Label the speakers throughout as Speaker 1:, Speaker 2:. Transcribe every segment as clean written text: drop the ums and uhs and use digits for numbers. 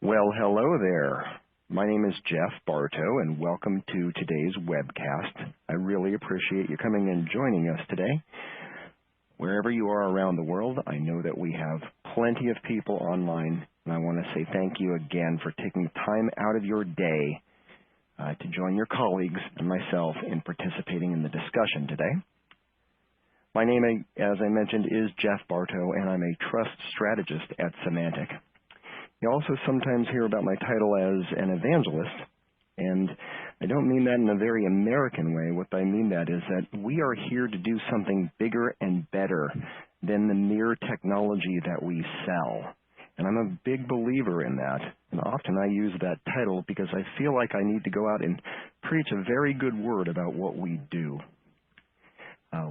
Speaker 1: Well, hello there. My name is Jeff Barto, and welcome to today's webcast. I really appreciate you coming and joining us today. Wherever you are around the world, I know that we have plenty of people online, and I want to say thank you again for taking the time out of your day to join your colleagues and myself in participating in the discussion today. My name, as I mentioned, is Jeff Barto, and I'm a trust strategist at Symantec. You also sometimes hear about my title as an evangelist, and I don't mean that in a very American way. What I mean that is that we are here to do something bigger and better than the mere technology that we sell. And I'm a big believer in that, and often I use that title because I feel like I need to go out and preach a very good word about what we do.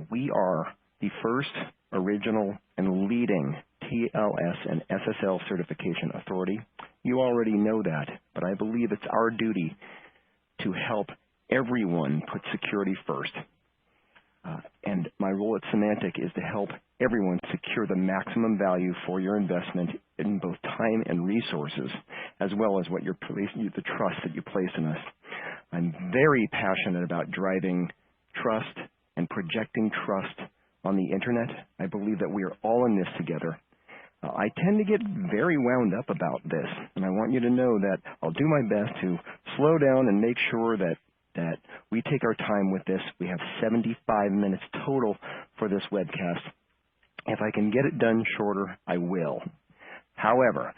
Speaker 1: We are the first, original, and leading TLS and SSL certification authority. You already know that, but I believe it's our duty to help everyone put security first. And my role at Symantec is to help everyone secure the maximum value for your investment in both time and resources, as well as what the trust that you place in us. I'm very passionate about driving trust and projecting trust on the internet. I believe that we are all in this together. I tend to get very wound up about this, and I want you to know that I'll do my best to slow down and make sure that we take our time with this. We have 75 minutes total for this webcast. If I can get it done shorter, I will. However,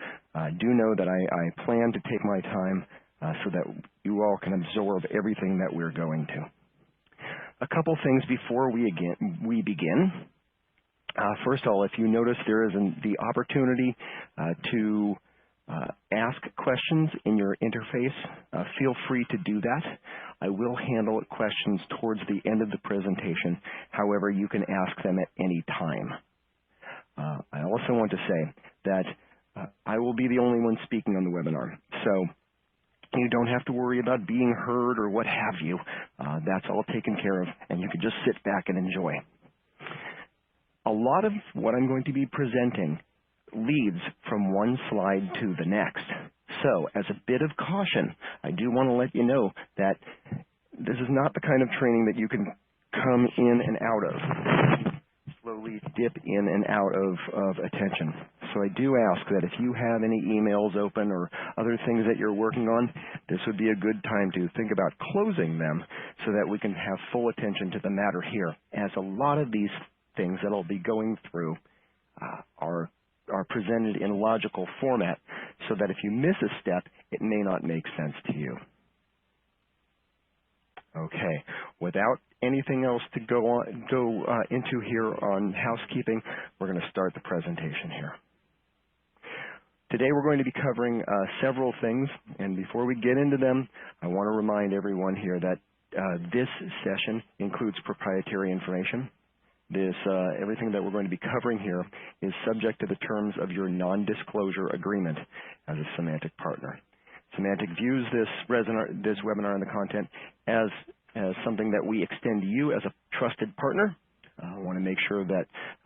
Speaker 1: do know that I plan to take my time so that you all can absorb everything that we're going to. A couple things before we begin. First of all, if you notice, there is the opportunity to ask questions in your interface. Feel free to do that. I will handle questions towards the end of the presentation. However, you can ask them at any time. I also want to say that I will be the only one speaking on the webinar. So you don't have to worry about being heard or what have you. That's all taken care of, and you can just sit back and enjoy. A lot of what I'm going to be presenting leads from one slide to the next. So, as a bit of caution, I do want to let you know that this is not the kind of training that you can come in and out of, slowly dip in and out of attention. So I do ask that if you have any emails open or other things that you're working on, this would be a good time to think about closing them so that we can have full attention to the matter here, as a lot of these things that I'll be going through are presented in logical format, so that if you miss a step, it may not make sense to you. Okay, without anything else to go into here on housekeeping, we're going to start the presentation here. Today we're going to be covering several things, and before we get into them, I want to remind everyone here that this session includes proprietary information. Everything that we're going to be covering here is subject to the terms of your non-disclosure agreement as a Symantec partner. Symantec views this webinar and the content as something that we extend to you as a trusted partner. I want to make sure that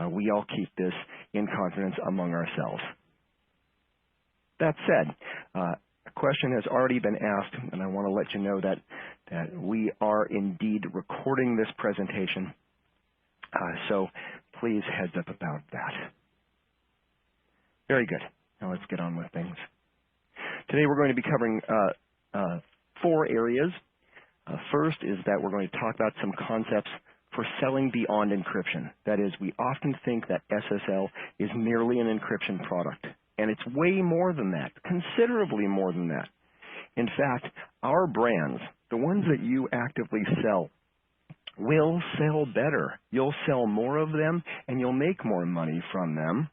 Speaker 1: we all keep this in confidence among ourselves. That said, a question has already been asked, and I want to let you know that we are indeed recording this presentation. So please heads up about that. Very good. Now let's get on with things. Today we're going to be covering 4 areas. First is that we're going to talk about some concepts for selling beyond encryption. That is, we often think that SSL is merely an encryption product, and it's way more than that, considerably more than that. In fact, our brands, the ones that you actively sell, will sell better. You'll sell more of them, and you'll make more money from them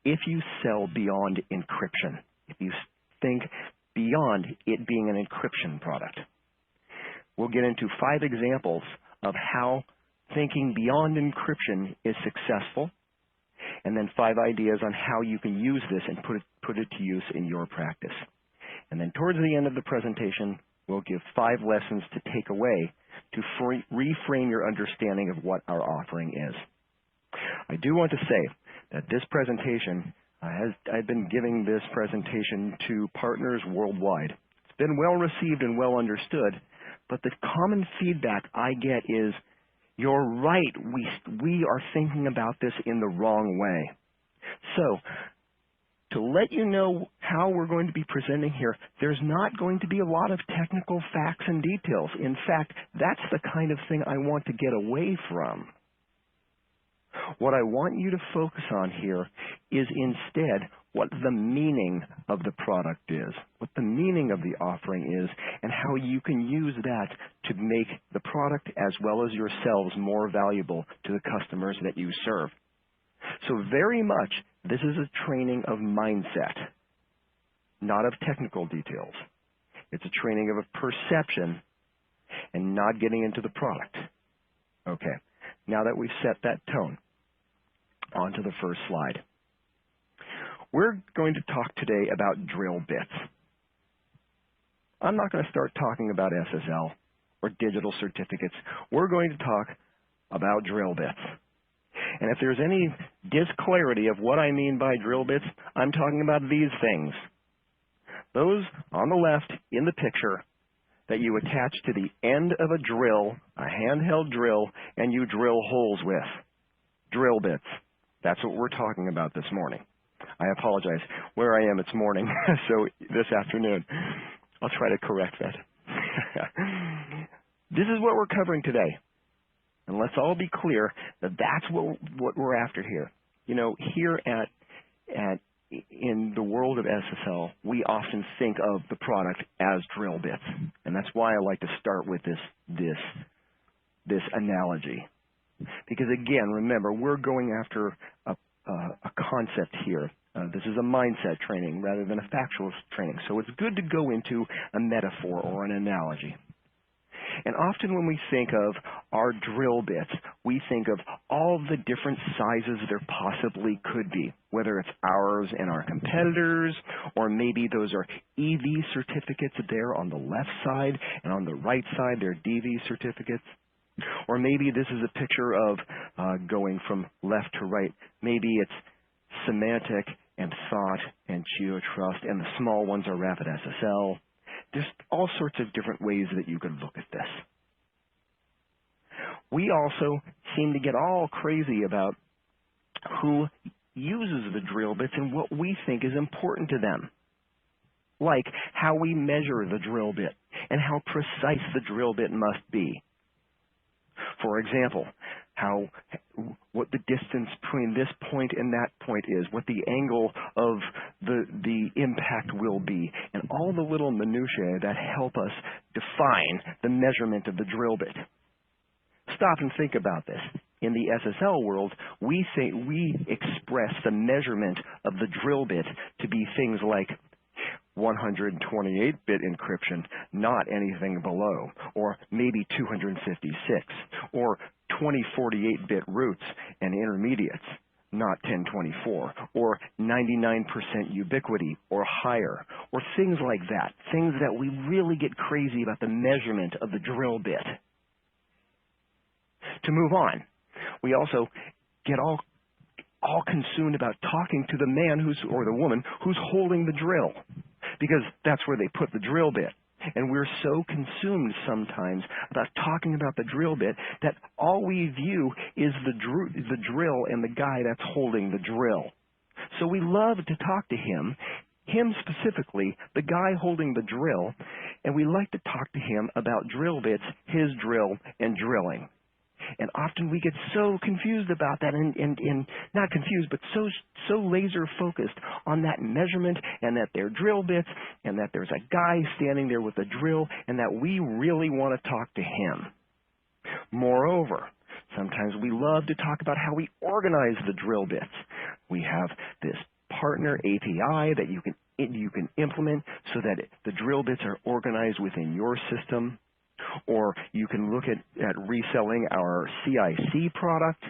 Speaker 1: if you sell beyond encryption, if you think beyond it being an encryption product. We'll get into 5 examples of how thinking beyond encryption is successful, and then 5 ideas on how you can use this and put it to use in your practice. And then towards the end of the presentation, we'll give 5 lessons to take away to reframe your understanding of what our offering is. I do want to say that this presentation I've been giving this presentation to partners worldwide. It's been well received and well understood, but the common feedback I get is, you're right, we are thinking about this in the wrong way. So, to let you know how we're going to be presenting here, there's not going to be a lot of technical facts and details. In fact, that's the kind of thing I want to get away from. What I want you to focus on here is instead what the meaning of the product is, what the meaning of the offering is, and how you can use that to make the product as well as yourselves more valuable to the customers that you serve. So very much, this is a training of mindset, not of technical details. It's a training of a perception and not getting into the product. Okay, now that we've set that tone, on to the first slide. We're going to talk today about drill bits. I'm not going to start talking about SSL or digital certificates. We're going to talk about drill bits. And if there's any disclarity of what I mean by drill bits, I'm talking about these things. Those on the left in the picture that you attach to the end of a drill, a handheld drill, and you drill holes with. Drill bits. That's what we're talking about this morning. I apologize. Where I am, it's morning, so this afternoon. I'll try to correct that. This is what we're covering today. And let's all be clear that that's what we're after here. You know, here in the world of SSL, we often think of the product as drill bits. And that's why I like to start with this analogy. Because again, remember, we're going after a concept here. This is a mindset training rather than a factual training. So it's good to go into a metaphor or an analogy. And often when we think of our drill bits, we think of all the different sizes there possibly could be, whether it's ours and our competitors, or maybe those are EV certificates there on the left side, and on the right side they're DV certificates. Or maybe this is a picture of going from left to right. Maybe it's Symantec and Thought and GeoTrust, and the small ones are Rapid SSL. There's all sorts of different ways that you can look at this. We also seem to get all crazy about who uses the drill bits and what we think is important to them, like how we measure the drill bit and how precise the drill bit must be. For example, what the distance between this point and that point is, what the angle of the impact will be, and all the little minutiae that help us define the measurement of the drill bit. Stop and think about this. In the SSL world, we express the measurement of the drill bit to be things like 128-bit encryption, not anything below, or maybe 256, or 2048-bit roots and intermediates, not 1024, or 99% ubiquity or higher, or things like that, things that we really get crazy about the measurement of the drill bit. To move on, we also get all consumed about talking to the man or the woman who's holding the drill, because that's where they put the drill bit. And we're so consumed sometimes about talking about the drill bit that all we view is the drill and the guy that's holding the drill. So we love to talk to him specifically, the guy holding the drill, and we like to talk to him about drill bits, his drill, and drilling. And often we get so confused about that, and not confused, but so laser focused on that measurement and that they're drill bits and that there's a guy standing there with a drill and that we really want to talk to him. Moreover, sometimes we love to talk about how we organize the drill bits. We have this partner API that you can implement so that the drill bits are organized within your system. Or you can look at reselling our CIC product,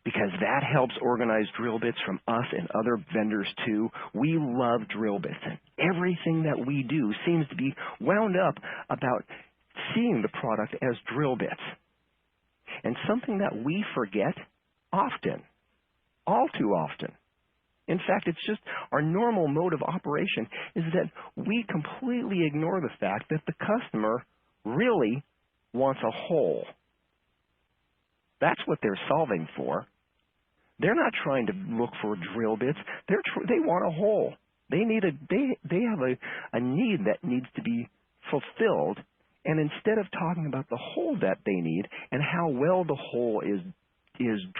Speaker 1: because that helps organize drill bits from us and other vendors too. We love drill bits, and everything that we do seems to be wound up about seeing the product as drill bits. And something that we forget often, all too often, In fact, it's just our normal mode of operation is that we completely ignore the fact that the customer really wants a hole. That's what they're solving for. They're not trying to look for drill bits. They want a hole. They have a need that needs to be fulfilled. And instead of talking about the hole that they need and how well the hole is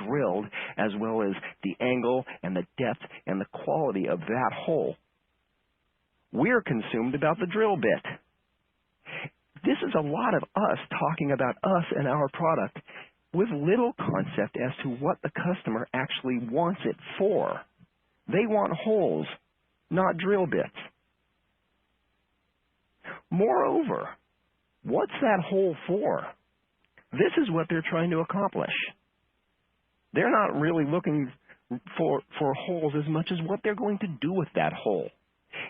Speaker 1: drilled, as well as the angle and the depth and the quality of that hole, we're consumed about the drill bit. This is a lot of us talking about us and our product with little concept as to what the customer actually wants it for. They want holes, not drill bits. Moreover, what's that hole for? This is what they're trying to accomplish. They're not really looking for holes as much as what they're going to do with that hole.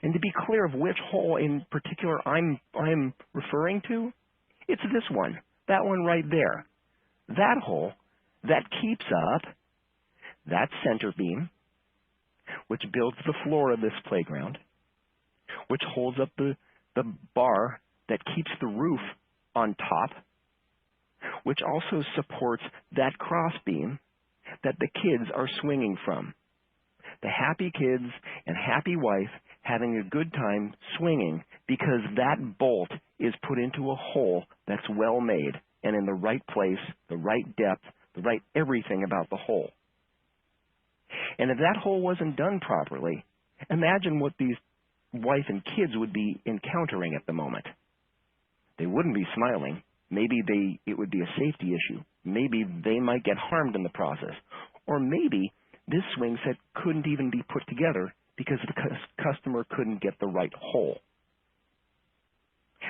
Speaker 1: And to be clear of which hole in particular I'm referring to, it's this one, that one right there. That hole that keeps up that center beam, which builds the floor of this playground, which holds up the bar that keeps the roof on top, which also supports that cross beam that the kids are swinging from. The happy kids and happy wife having a good time swinging because that bolt is put into a hole that's well made and in the right place, the right depth, the right everything about the hole. And if that hole wasn't done properly, imagine what these wife and kids would be encountering at the moment. They wouldn't be smiling. Maybe it would be a safety issue. Maybe they might get harmed in the process. Or maybe this swing set couldn't even be put together because the customer couldn't get the right hole.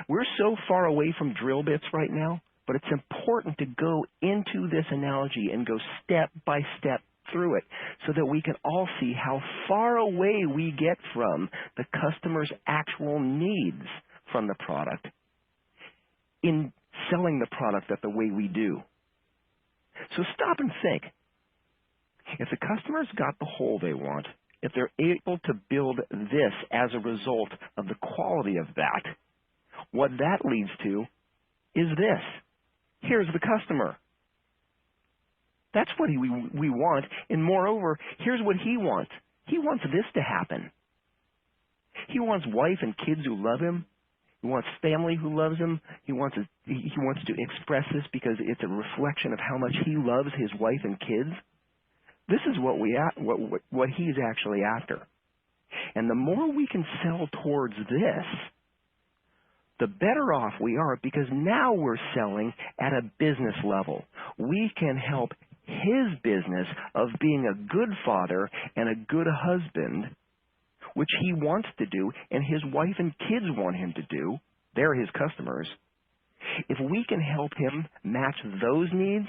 Speaker 1: We're so far away from drill bits right now, but it's important to go into this analogy and go step by step through it so that we can all see how far away we get from the customer's actual needs from the product in selling the product the way we do. So stop and think. If the customer's got the hole they want, if they're able to build this as a result of the quality of that, what that leads to is this. Here's the customer. That's what we want. And moreover, here's what he wants. He wants this to happen. He wants wife and kids who love him. He wants family who loves him. He wants to express this because it's a reflection of how much he loves his wife and kids. This is what he's actually after. And the more we can sell towards this, the better off we are, because now we're selling at a business level. We can help his business of being a good father and a good husband, which he wants to do and his wife and kids want him to do. They're his customers. If we can help him match those needs,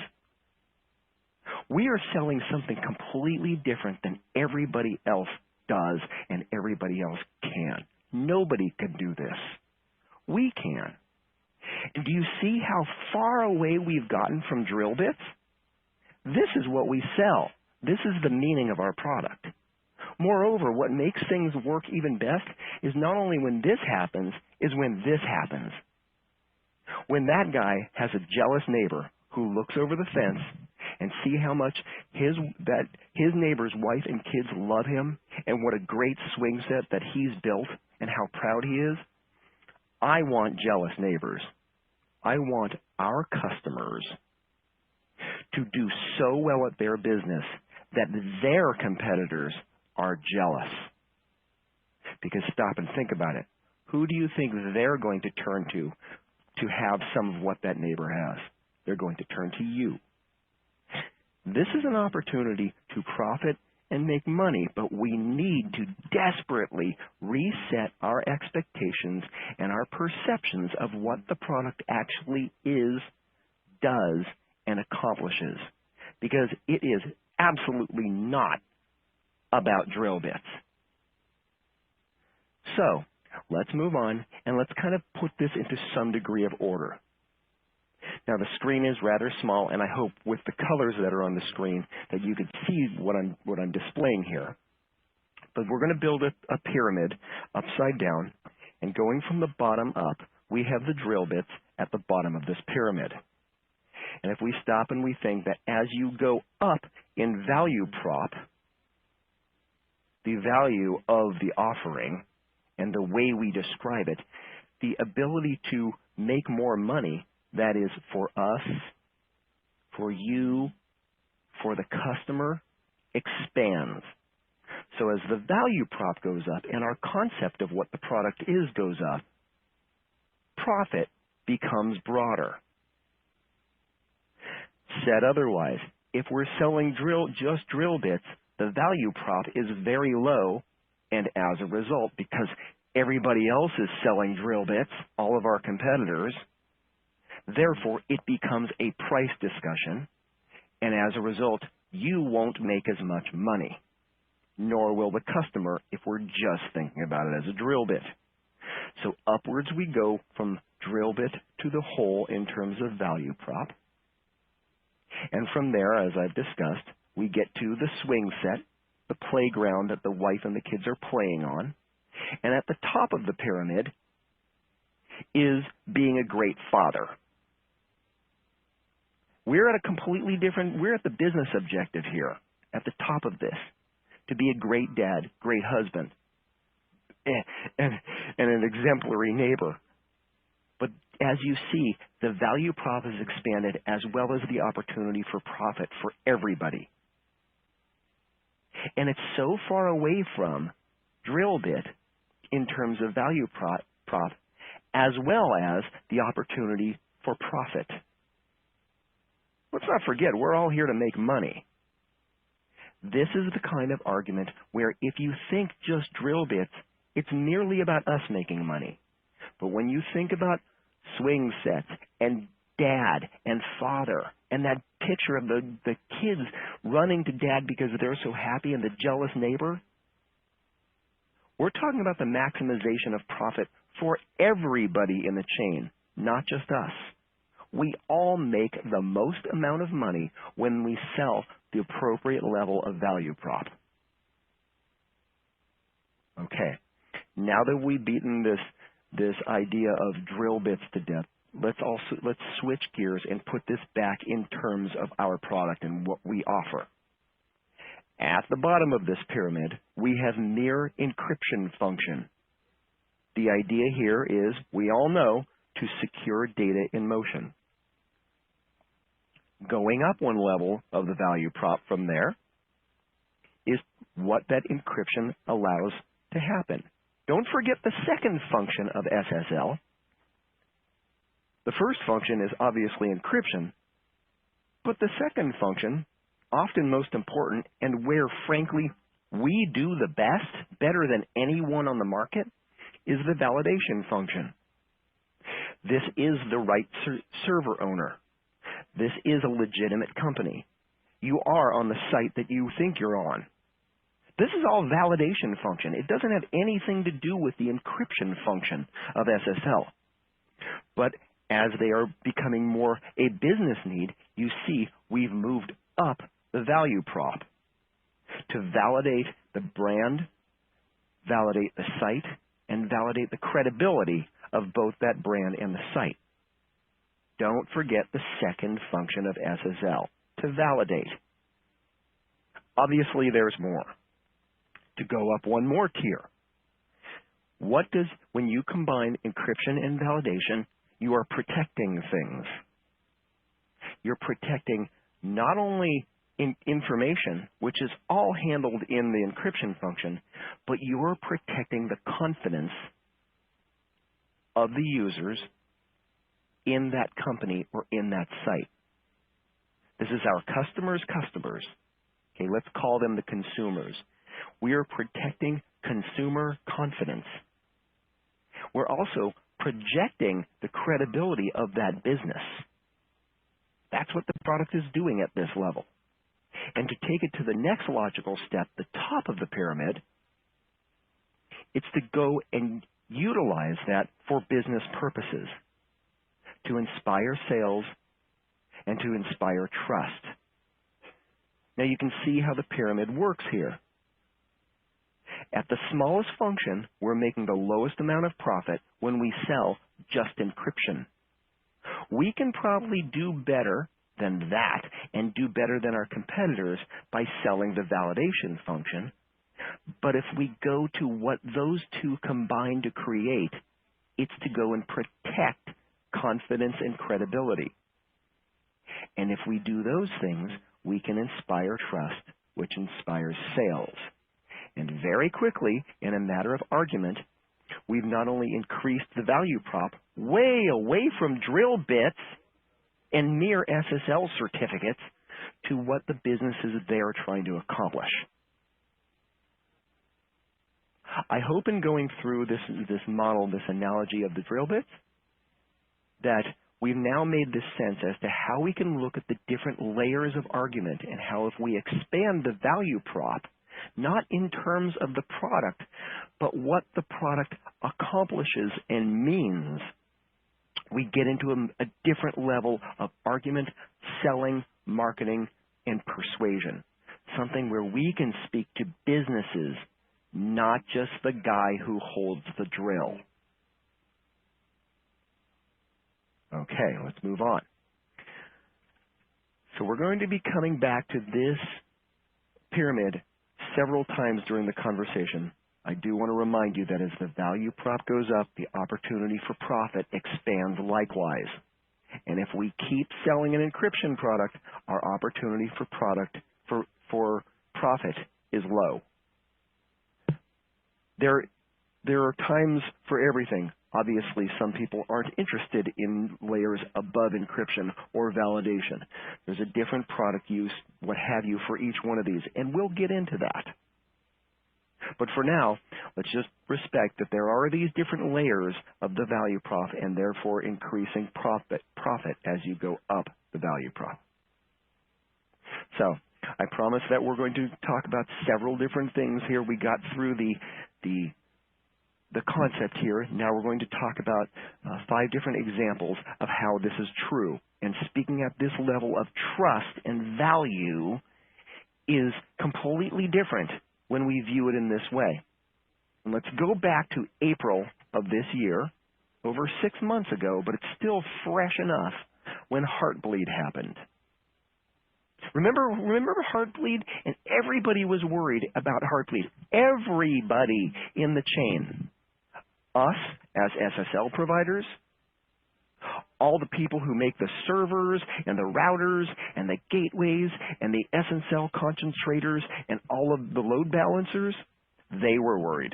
Speaker 1: we are selling something completely different than everybody else does and everybody else can. Nobody can do this. We can. And do you see how far away we've gotten from drill bits? This is what we sell. This is the meaning of our product. Moreover, what makes things work even best is not only when this happens, is when this happens. When that guy has a jealous neighbor who looks over the fence and see how much his neighbor's wife and kids love him and what a great swing set that he's built and how proud he is, I want jealous neighbors. I want our customers to do so well at their business that their competitors are jealous. Because stop and think about it. Who do you think they're going to turn to have some of what that neighbor has? They're going to turn to you. This is an opportunity to profit and make money, but we need to desperately reset our expectations and our perceptions of what the product actually is, does, and accomplishes. Because it is absolutely not about drill bits. So, let's move on and let's kind of put this into some degree of order. Now the screen is rather small, and I hope with the colors that are on the screen that you could see what I'm displaying here. But we're going to build a pyramid upside down, and going from the bottom up, we have the drill bits at the bottom of this pyramid. And if we stop and we think that as you go up in value prop, the value of the offering and the way we describe it, the ability to make more money, that is for us, for you, for the customer, expands. So as the value prop goes up and our concept of what the product is goes up, profit becomes broader. Said otherwise, if we're selling just drill bits, the value prop is very low, and as a result, because everybody else is selling drill bits, all of our competitors, therefore it becomes a price discussion, and as a result, you won't make as much money, nor will the customer if we're just thinking about it as a drill bit. So upwards we go from drill bit to the whole in terms of value prop. And from there, as I've discussed, we get to the swing set, the playground that the wife and the kids are playing on. And at the top of the pyramid is being a great father. We're at a completely different, we're at the business objective here, at the top of this, to be a great dad, great husband, and an exemplary neighbor. But as you see, the value prop is expanded as well as the opportunity for profit for everybody. And it's so far away from drill bit in terms of value prop as well as the opportunity for profit. Let's not forget, we're all here to make money. This is the kind of argument where if you think just drill bits, it's merely about us making money. But when you think about swing sets and dad and father and that picture of the kids running to dad because they're so happy and the jealous neighbor, we're talking about the maximization of profit for everybody in the chain, not just us. We all make the most amount of money when we sell the appropriate level of value prop. Okay, now that we've beaten this idea of drill bits to death, let's switch gears and put this back in terms of our product and what we offer. At the bottom of this pyramid, we have near encryption function. The idea here is, we all know, to secure data in motion. Going up one level of the value prop from there is what that encryption allows to happen. Don't forget the second function of SSL. The first function is obviously encryption, but the second function, often most important, and where, frankly, we do the best, better than anyone on the market, is the validation function. This is the right server owner. This is a legitimate company. You are on the site that you think you're on. This is all validation function. It doesn't have anything to do with the encryption function of SSL. But as they are becoming more a business need, you see we've moved up the value prop to validate the brand, validate the site, and validate the credibility of both that brand and the site. Don't forget the second function of SSL, to validate. Obviously, there's more. To go up one more tier, when you combine encryption and validation, you are protecting things. You're protecting not only information, which is all handled in the encryption function, but you are protecting the confidence of the users in that company or in that site. This is our customers' customers. Okay, let's call them the consumers. We are protecting consumer confidence. We're also projecting the credibility of that business. That's what the product is doing at this level. And to take it to the next logical step, the top of the pyramid, it's to go and utilize that for business purposes, to inspire sales and to inspire trust. Now you can see how the pyramid works here. At the smallest function, we're making the lowest amount of profit when we sell just encryption. We can probably do better than that and do better than our competitors by selling the validation function. But if we go to what those two combine to create, it's to go and protect confidence and credibility. And if we do those things, we can inspire trust, which inspires sales. And very quickly, in a matter of argument, we've not only increased the value prop way away from drill bits and mere SSL certificates to what the business is there trying to accomplish. I hope in going through this model, this analogy of the drill bits, that we've now made this sense as to how we can look at the different layers of argument and how if we expand the value prop, not in terms of the product, but what the product accomplishes and means, we get into a different level of argument, selling, marketing, and persuasion. Something where we can speak to businesses, not just the guy who holds the drill. Okay, let's move on. So we're going to be coming back to this pyramid several times during the conversation. I do want to remind you that as the value prop goes up, the opportunity for profit expands likewise. And if we keep selling an encryption product, our opportunity for profit is low. There are times for everything. Obviously, some people aren't interested in layers above encryption or validation. There's a different product use, what have you, for each one of these, and we'll get into that. But for now, let's just respect that there are these different layers of the value prop and therefore increasing profit as you go up the value prop. So I promise that we're going to talk about several different things here. We got through the concept here. Now we're going to talk about 5 different examples of how this is true. And speaking at this level of trust and value is completely different when we view it in this way. And let's go back to April of this year, over 6 months ago, but it's still fresh enough when Heartbleed happened. Remember Heartbleed? And everybody was worried about Heartbleed. Everybody in the chain. Us as SSL providers, all the people who make the servers and the routers and the gateways and the SSL concentrators and all of the load balancers, they were worried.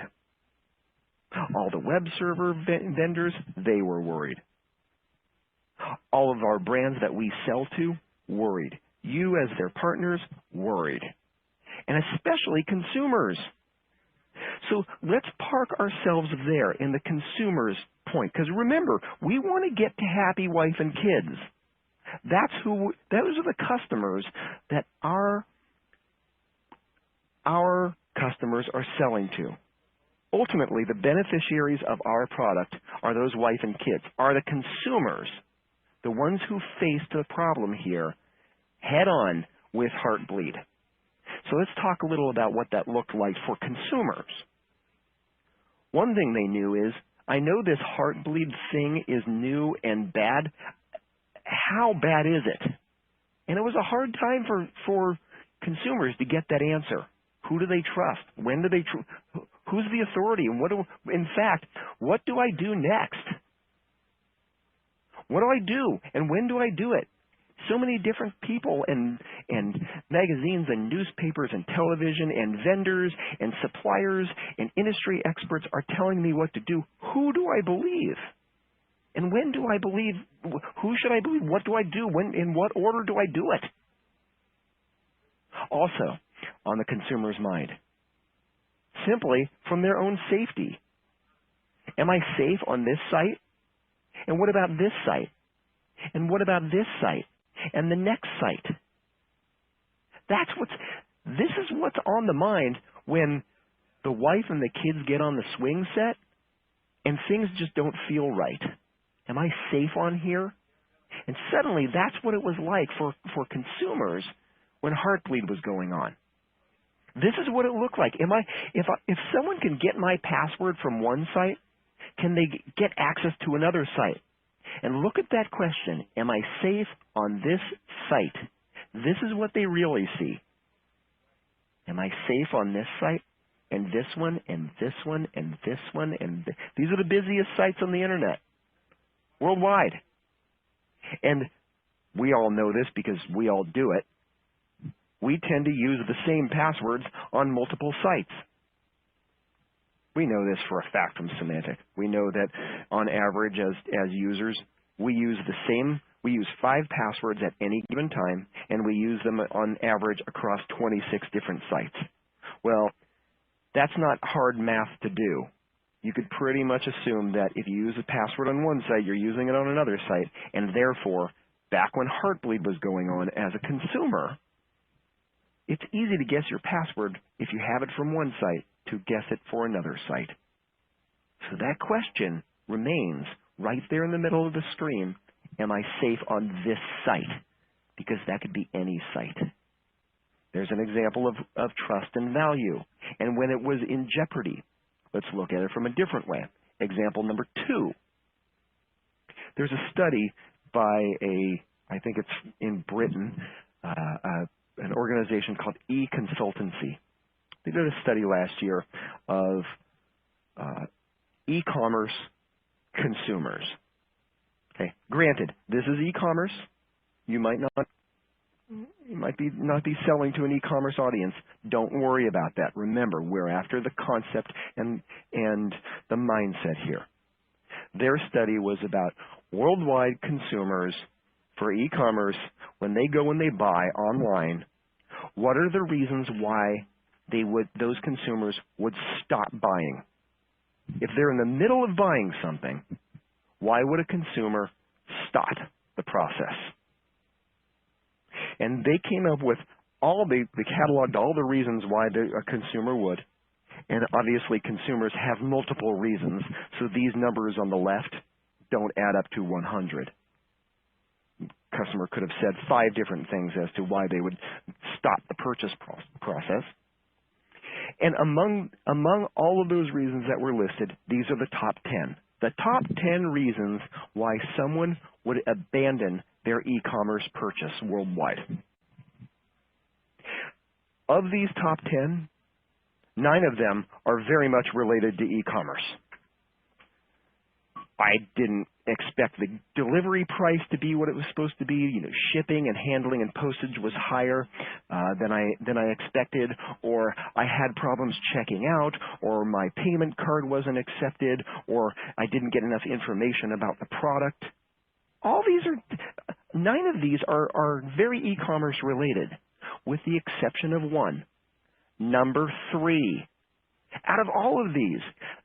Speaker 1: All the web server vendors, they were worried. All of our brands that we sell to, worried. You as their partners, worried. And especially consumers. So let's park ourselves there in the consumer's point. Because remember, we want to get to happy wife and kids. Those are the customers that our customers are selling to. Ultimately, the beneficiaries of our product are those wife and kids, are the consumers, the ones who faced the problem here head on with Heartbleed. So let's talk a little about what that looked like for consumers. One thing they knew is, I know this Heartbleed thing is new and bad. How bad is it? And it was a hard time for consumers to get that answer. Who do they trust? When do they who's the authority? And in fact, what do I do next? What do I do? And when do I do it? So many different people and magazines and newspapers and television and vendors and suppliers and industry experts are telling me what to do. Who do I believe? And when do I believe? Who should I believe? What do I do? When? In what order do I do it? Also, on the consumer's mind, simply from their own safety. Am I safe on this site? And what about this site? And what about this site? And the next site. This is what's on the mind when the wife and the kids get on the swing set and things just don't feel right. Am I safe on here? And suddenly that's what it was like for consumers when Heartbleed was going on. This is what it looked like. If someone can get my password from one site, can they get access to another site? And look at that question. Am I safe on this site? This is what they really see. Am I safe on this site? And this one, and this one, and this one, and these are the busiest sites on the internet, worldwide. And we all know this because we all do it. We tend to use the same passwords on multiple sites. We know this for a fact from Symantec. We know that on average as users, we use 5 passwords at any given time, and we use them on average across 26 different sites. Well, that's not hard math to do. You could pretty much assume that if you use a password on one site, you're using it on another site, and therefore, back when Heartbleed was going on as a consumer, it's easy to guess your password if you have it from one site to guess it for another site. So that question remains right there in the middle of the screen. Am I safe on this site? Because that could be any site. There's an example of trust and value. And when it was in jeopardy, let's look at it from a different way. Example number 2. There's a study by I think it's in Britain, an organization called e-Consultancy. They did a study last year of e-commerce consumers. Okay, granted, this is e-commerce. You might not be selling to an e-commerce audience. Don't worry about that. Remember, we're after the concept and the mindset here. Their study was about worldwide consumers for e-commerce when they go and they buy online. What are the reasons why those consumers would stop buying? If they're in the middle of buying something, why would a consumer stop the process? And they came up with they cataloged all the reasons why a consumer would. And obviously consumers have multiple reasons, so these numbers on the left don't add up to 100. Customer could have said 5 different things as to why they would stop the purchase process. And among all of those reasons that were listed, these are the top 10. The top 10 reasons why someone would abandon their e-commerce purchase worldwide. Of these top 10, 9 of them are very much related to e-commerce. I didn't expect the delivery price to be what it was supposed to be. You know, shipping and handling and postage was higher than I expected, or I had problems checking out, or my payment card wasn't accepted, or I didn't get enough information about the product. 9 of these are very e-commerce related, with the exception of one. Number 3. Out of all of these,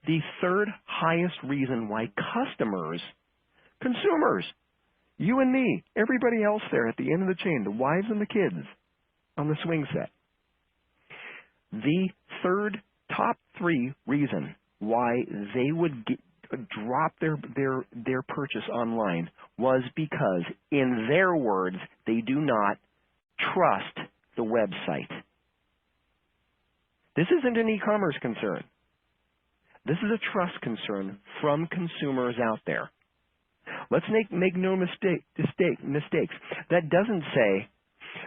Speaker 1: the third highest reason why consumers, you and me, everybody else there at the end of the chain, the wives and the kids on the swing set, the third top 3 reason why they would drop their purchase online was because, in their words, they do not trust the website. This isn't an e-commerce concern. This is a trust concern from consumers out there. Let's make no mistakes. That doesn't say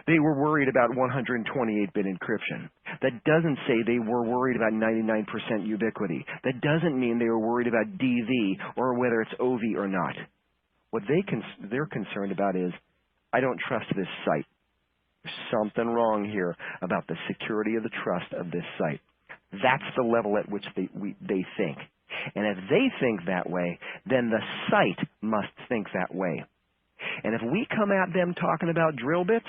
Speaker 1: they were worried about 128-bit encryption. That doesn't say they were worried about 99% ubiquity. That doesn't mean they were worried about DV or whether it's OV or not. What they're concerned about is, I don't trust this site. Something wrong here about the security of the trust of this site. That's the level at which they think. And if they think that way, then the site must think that way. And if we come at them talking about drill bits,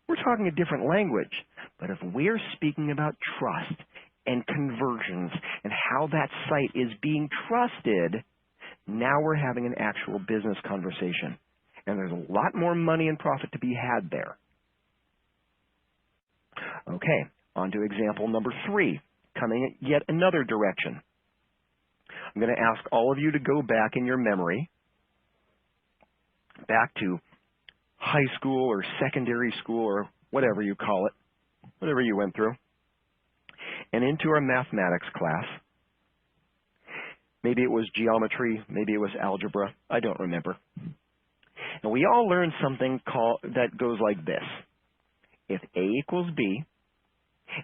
Speaker 1: we're talking a different language. But if we're speaking about trust and conversions and how that site is being trusted, now we're having an actual business conversation. And there's a lot more money and profit to be had there. Okay, on to example number 3, coming yet another direction. I'm going to ask all of you to go back in your memory, back to high school or secondary school or whatever you call it, whatever you went through. and into our mathematics class. Maybe it was geometry, maybe it was algebra, I don't remember. And we all learned something that goes like this. If A equals B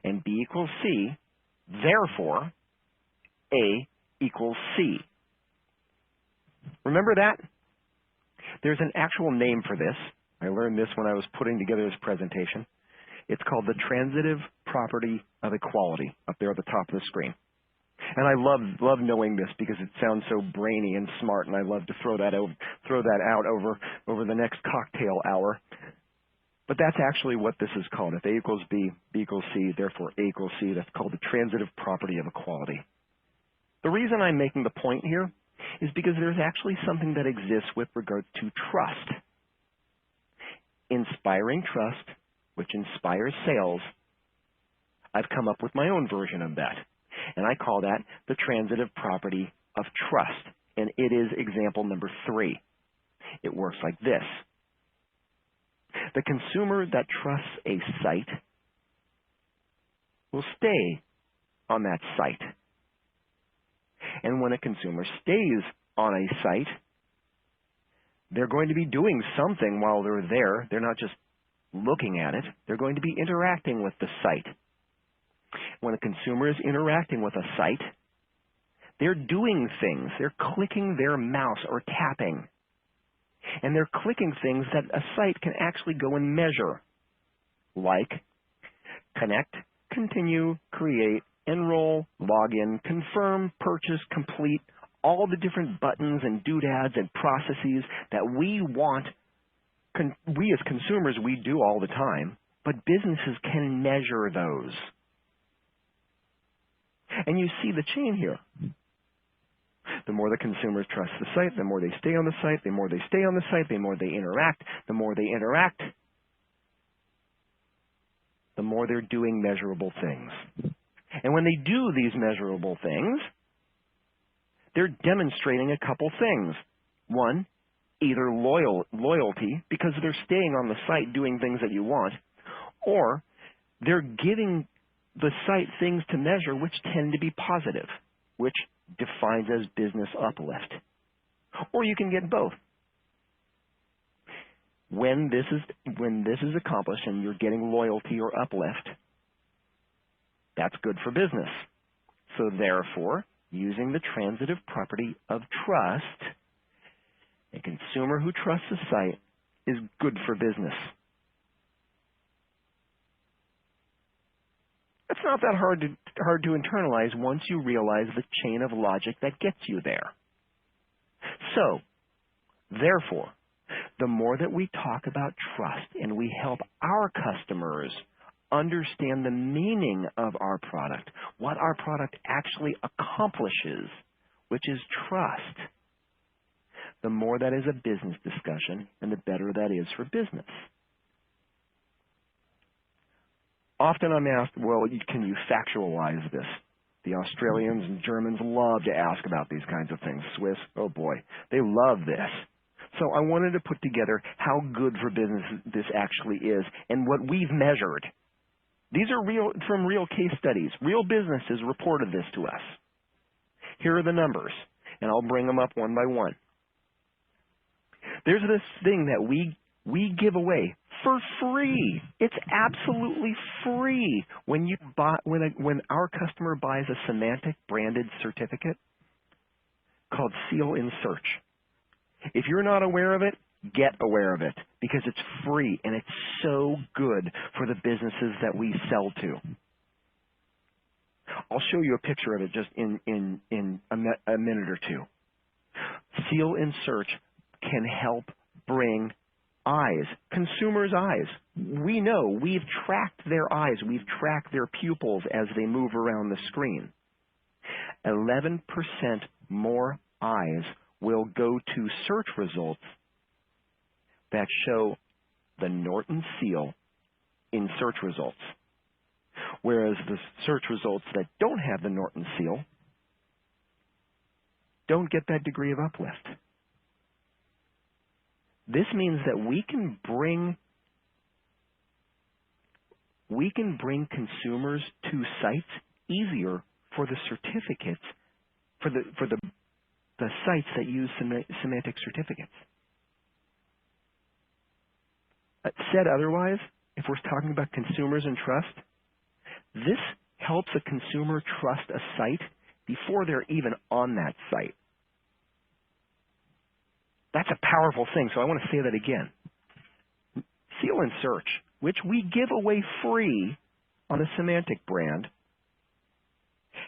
Speaker 1: and B equals C, therefore A equals C. Remember that? There's an actual name for this. I learned this when I was putting together this presentation. It's called the transitive property of equality, up there at the top of the screen. And I love knowing this because it sounds so brainy and smart, and I love to throw that out over the next cocktail hour. But that's actually what this is called. If A equals B, B equals C, therefore A equals C, that's called the transitive property of equality. The reason I'm making the point here is because there's actually something that exists with regards to trust. Inspiring trust, which inspires sales, I've come up with my own version of that. And I call that the transitive property of trust. And it is example number 3. It works like this. The consumer that trusts a site will stay on that site. And when a consumer stays on a site, they're going to be doing something while they're there. They're not just looking at it. They're going to be interacting with the site. When a consumer is interacting with a site, they're doing things. They're clicking their mouse or tapping. And they're clicking things that a site can actually go and measure, like connect, continue, create, enroll, log in, confirm, purchase, complete, all the different buttons and doodads and processes that we want, we as consumers, we do all the time, but businesses can measure those. And you see the chain here. The more the consumers trust the site, the more they stay on the site, the more they stay on the site, the more they interact, the more they interact, the more they're doing measurable things. And when they do these measurable things, they're demonstrating a couple things. One, either loyalty, because they're staying on the site doing things that you want, or they're giving the site things to measure which tend to be positive, which defines as business uplift. Or you can get both. When this is accomplished and you're getting loyalty or uplift, that's good for business. So therefore, using the transitive property of trust, a consumer who trusts a site is good for business. It's not that hard to internalize once you realize the chain of logic that gets you there. So, therefore, the more that we talk about trust and we help our customers understand the meaning of our product, what our product actually accomplishes, which is trust, the more that is a business discussion and the better that is for business. Often I'm asked, well, can you factualize this? The Australians and Germans love to ask about these kinds of things. Swiss, oh boy, they love this. So I wanted to put together how good for business this actually is and what we've measured. These are from real case studies. Real businesses reported this to us. Here are the numbers, and I'll bring them up one by one. There's this thing that we give away for free. It's absolutely free when you buy when our customer buys a Symantec branded certificate called Seal in Search. If you're not aware of it, get aware of it because it's free and it's so good for the businesses that we sell to. I'll show you a picture of it just in a minute or two. Seal in Search can help bring eyes, consumers' eyes. We know we've tracked their eyes. We've tracked their pupils as they move around the screen. 11% more eyes will go to search results that show the Norton seal in search results, whereas the search results that don't have the Norton seal don't get that degree of uplift. This means that we can bring consumers to sites easier for the certificates, for the sites that use semantic certificates. Said otherwise, if we're talking about consumers and trust, this helps a consumer trust a site before they're even on that site. That's a powerful thing, so I want to say that again. Seal and search, which we give away free on a Symantec brand,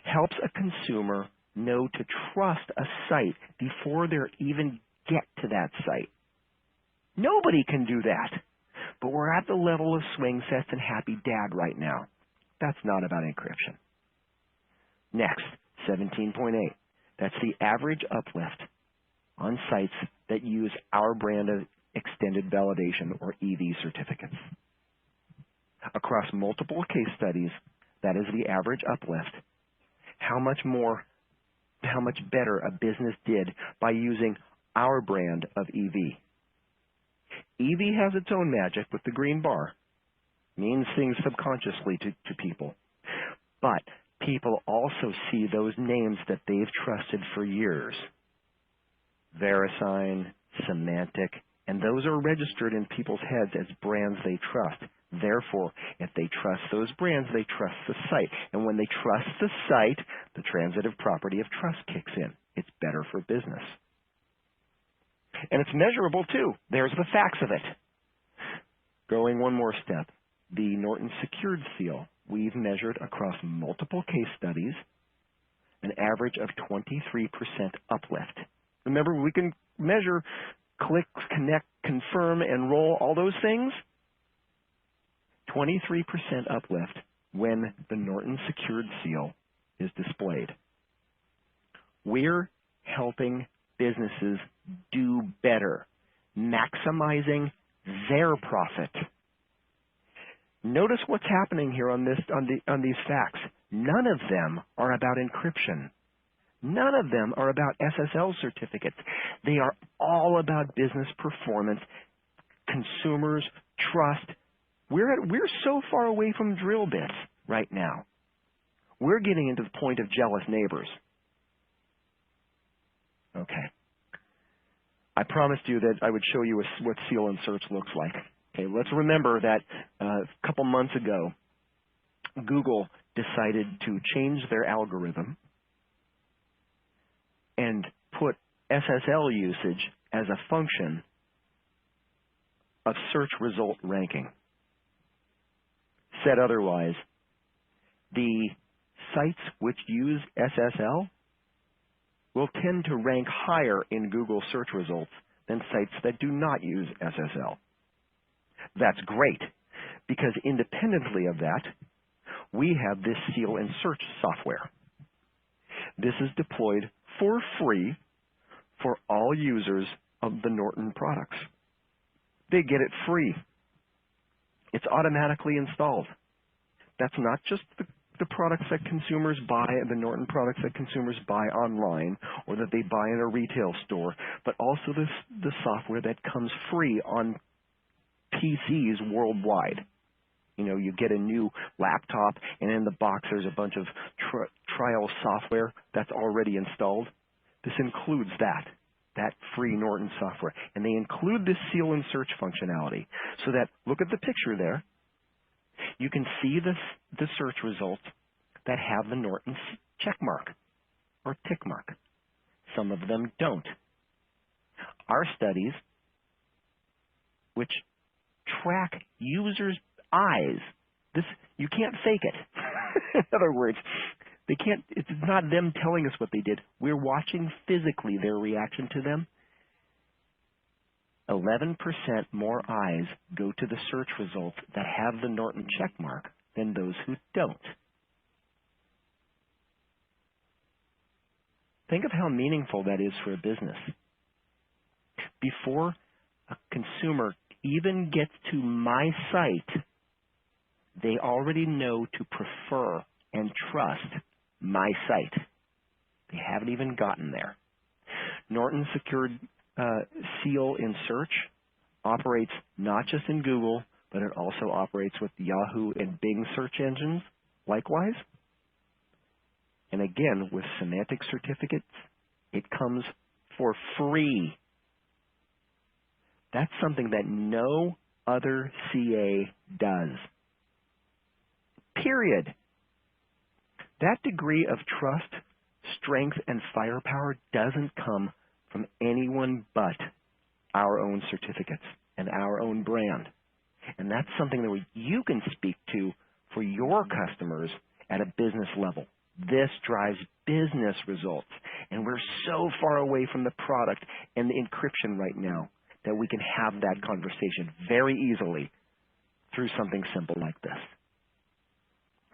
Speaker 1: helps a consumer know to trust a site before they even get to that site. Nobody can do that, but we're at the level of swing sets and happy dad right now. That's not about encryption. Next, 17.8. That's the average uplift on sites that use our brand of extended validation or EV certificates. Across multiple case studies, that is the average uplift. How much better a business did by using our brand of EV. EV has its own magic with the green bar. Means things subconsciously to people. But people also see those names that they've trusted for years. VeriSign, Symantec, and those are registered in people's heads as brands they trust. Therefore, if they trust those brands, they trust the site. And when they trust the site, the transitive property of trust kicks in. It's better for business. And it's measurable too. There's the facts of it. Going one more step, the Norton Secured Seal. We've measured across multiple case studies an average of 23% uplift. Remember, we can measure click, connect, confirm, enroll, all those things. 23% uplift when the Norton Secured Seal is displayed. We're helping businesses do better, maximizing their profit. Notice what's happening here on these facts. None of them are about encryption. None of them are about SSL certificates. They are all about business performance, consumers, trust. We're so far away from drill bits right now. We're getting into the point of jealous neighbors. Okay. I promised you that I would show you what seal and search looks like. Okay, let's remember that a couple months ago, Google decided to change their algorithm and put SSL usage as a function of search result ranking. Said otherwise, the sites which use SSL will tend to rank higher in Google search results than sites that do not use SSL. That's great, because independently of that, we have this seal and search software. This is deployed for free for all users of the Norton products. They get it free. It's automatically installed. That's not just the products that consumers buy, the Norton products that consumers buy online or that they buy in a retail store, but also the software that comes free on PCs worldwide. You know, you get a new laptop, and in the box there's a bunch of trial software that's already installed. This includes that free Norton software. And they include this seal and search functionality. So that, look at the picture there. You can see the search results that have the Norton check mark or tick mark. Some of them don't. Our studies, which track users' eyes, you can't fake it. In other words, it's not them telling us what they did. We're watching physically their reaction to them. 11% more eyes go to the search results that have the Norton checkmark than those who don't. Think of how meaningful that is for a business. Before a consumer even gets to my site, they already know to prefer and trust my site. They haven't even gotten there. Norton Secured Seal in Search operates not just in Google, but it also operates with Yahoo and Bing search engines likewise. And again, with Symantec certificates, it comes for free. That's something that no other CA does. Period. That degree of trust, strength, and firepower doesn't come from anyone but our own certificates and our own brand. And that's something that you can speak to for your customers at a business level. This drives business results. And we're so far away from the product and the encryption right now that we can have that conversation very easily through something simple like this.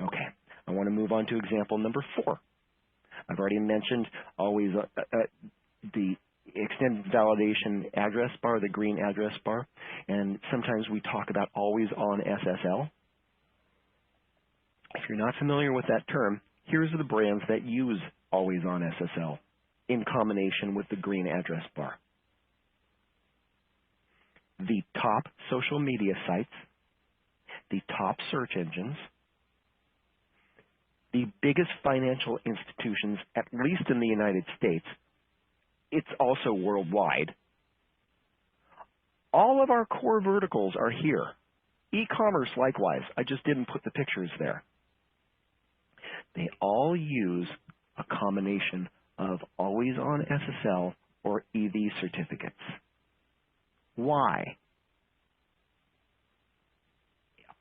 Speaker 1: Okay, I want to move on to example number 4. I've already mentioned always the extended validation address bar, the green address bar, and sometimes we talk about always on SSL. If you're not familiar with that term, here's the brands that use always on SSL in combination with the green address bar. The top social media sites, the top search engines, the biggest financial institutions, at least in the United States, it's also worldwide. All of our core verticals are here. E-commerce, likewise. I just didn't put the pictures there. They all use a combination of always on SSL or EV certificates. Why?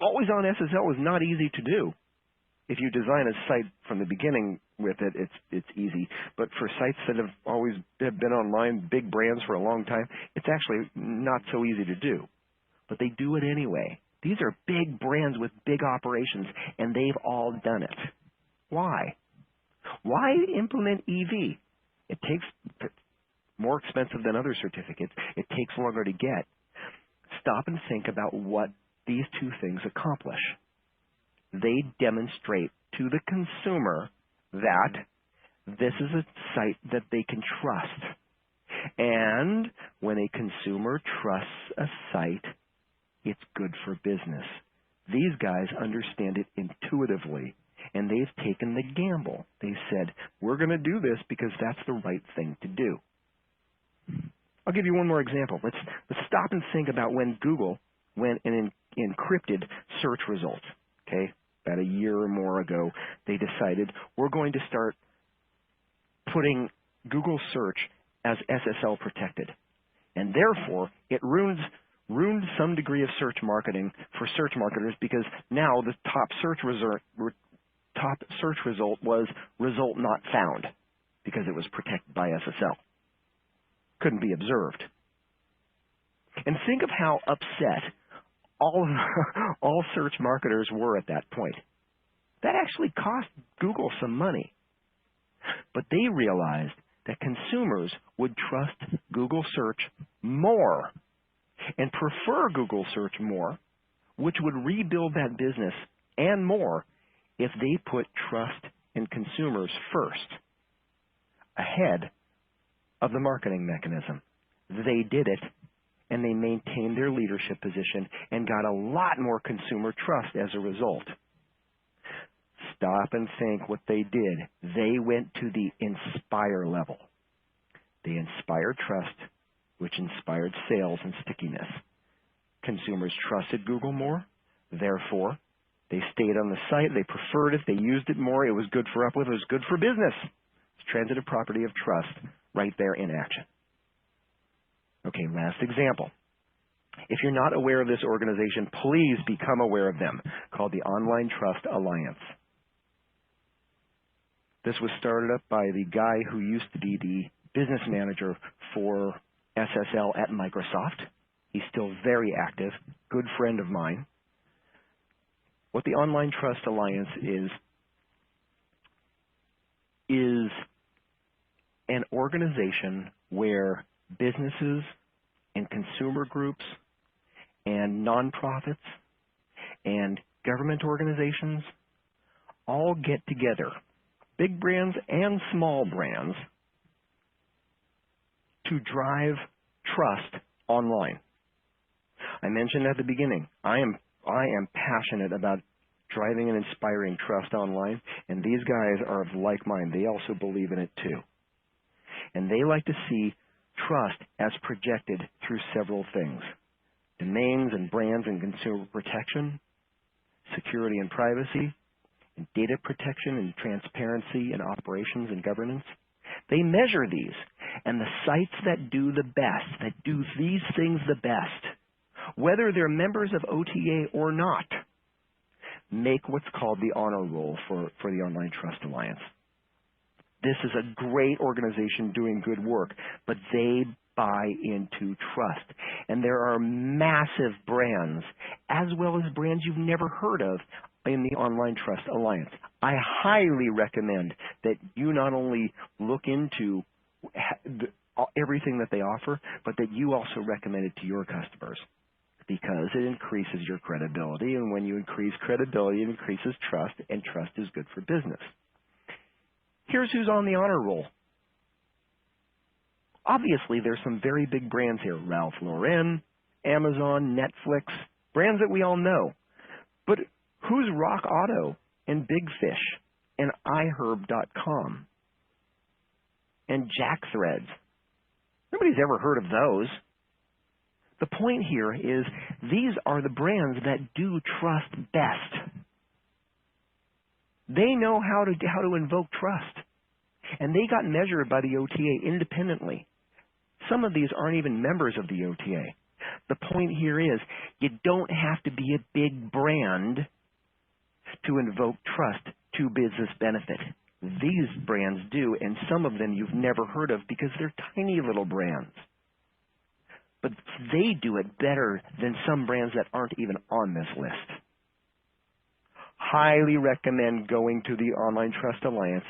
Speaker 1: Always on SSL is not easy to do. If you design a site from the beginning with it, it's easy. But for sites that have always been online, big brands for a long time, it's actually not so easy to do. But they do it anyway. These are big brands with big operations, and they've all done it. Why? Why implement EV? It takes more expensive than other certificates. It takes longer to get. Stop and think about what these two things accomplish. They demonstrate to the consumer that this is a site that they can trust. And when a consumer trusts a site, it's good for business. These guys understand it intuitively, and they've taken the gamble. They said, we're going to do this because that's the right thing to do. I'll give you one more example. Let's stop and think about when Google went and encrypted search results. Okay, about a year or more ago, they decided we're going to start putting Google search as SSL protected. And therefore, it ruined some degree of search marketing for search marketers, because now the top search result was result not found because it was protected by SSL. Couldn't be observed. And think of how upset all search marketers were at that point. That actually cost Google some money. But they realized that consumers would trust Google search more and prefer Google search more, which would rebuild that business and more if they put trust in consumers first, ahead of the marketing mechanism. They did it, and they maintained their leadership position and got a lot more consumer trust as a result. Stop and think what they did. They went to the inspire level. They inspired trust, which inspired sales and stickiness. Consumers trusted Google more. Therefore, they stayed on the site. They preferred it. They used it more. It was good for Uplift. It was good for business. It's transitive property of trust right there in action. Okay, last example. If you're not aware of this organization, please become aware of them, called the Online Trust Alliance. This was started up by the guy who used to be the business manager for SSL at Microsoft. He's still very active, good friend of mine. What the Online Trust Alliance is an organization where businesses and consumer groups and nonprofits and government organizations all get together, big brands and small brands, to drive trust online. I mentioned at the beginning, I am passionate about driving and inspiring trust online, and these guys are of like mind. They also believe in it too. And they like to see trust as projected through several things: domains and brands and consumer protection, security and privacy, and data protection and transparency and operations and governance. They measure these, and the sites that do the best, that do these things the best, whether they're members of OTA or not, make what's called the honor roll for the Online Trust Alliance. This is a great organization doing good work, but they buy into trust. And there are massive brands, as well as brands you've never heard of, in the Online Trust Alliance. I highly recommend that you not only look into everything that they offer, but that you also recommend it to your customers, because it increases your credibility, and when you increase credibility, it increases trust, and trust is good for business. Here's who's on the honor roll. Obviously, there's some very big brands here: Ralph Lauren, Amazon, Netflix, brands that we all know. But who's Rock Auto and Big Fish and iHerb.com and Jack Threads? Nobody's ever heard of those. The point here is these are the brands that do trust best. They know how to invoke trust, and they got measured by the OTA independently. Some of these aren't even members of the OTA. The point here is you don't have to be a big brand to invoke trust to business benefit. These brands do, and some of them you've never heard of because they're tiny little brands. But they do it better than some brands that aren't even on this list. Highly recommend going to the Online Trust Alliance.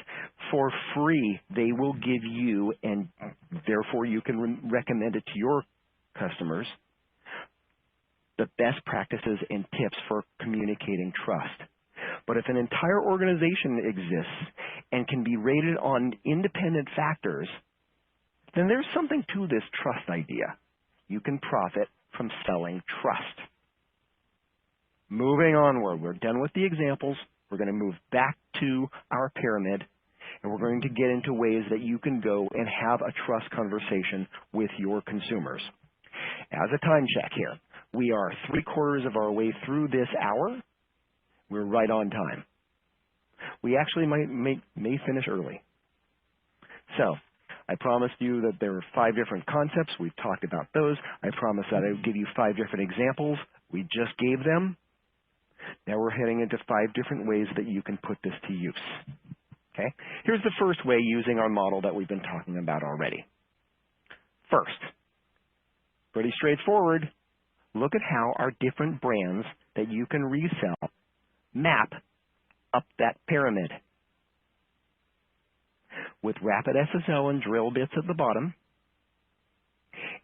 Speaker 1: For free, they will give you, and therefore you can recommend it to your customers, the best practices and tips for communicating trust. But if an entire organization exists and can be rated on independent factors, then there's something to this trust idea. You can profit from selling trust. Moving onward, we're done with the examples. We're going to move back to our pyramid, and we're going to get into ways that you can go and have a trust conversation with your consumers. As a time check here, we are 3/4 of our way through this hour. We're right on time. We actually may finish early. So I promised you that there were 5 different concepts. We've talked about those. I promised that I would give you 5 different examples. We just gave them. Now we're heading into 5 different ways that you can put this to use. Okay? Here's the first way using our model that we've been talking about already. First, pretty straightforward. Look at how our different brands that you can resell map up that pyramid. With Rapid SSL and Drill Bits at the bottom,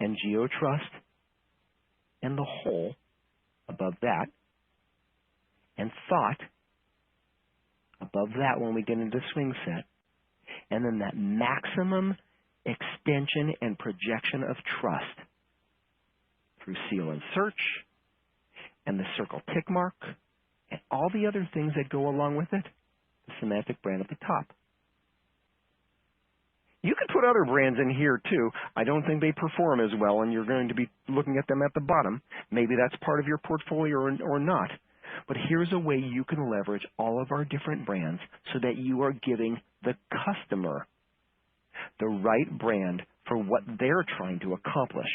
Speaker 1: and GeoTrust and the Whole above that, and Thought above that when we get into Swing Set, and then that maximum extension and projection of trust through Seal and Search, and the circle tick mark, and all the other things that go along with it, the Symantec brand at the top. You can put other brands in here too. I don't think they perform as well, and you're going to be looking at them at the bottom. Maybe that's part of your portfolio or not. But here's a way you can leverage all of our different brands so that you are giving the customer the right brand for what they're trying to accomplish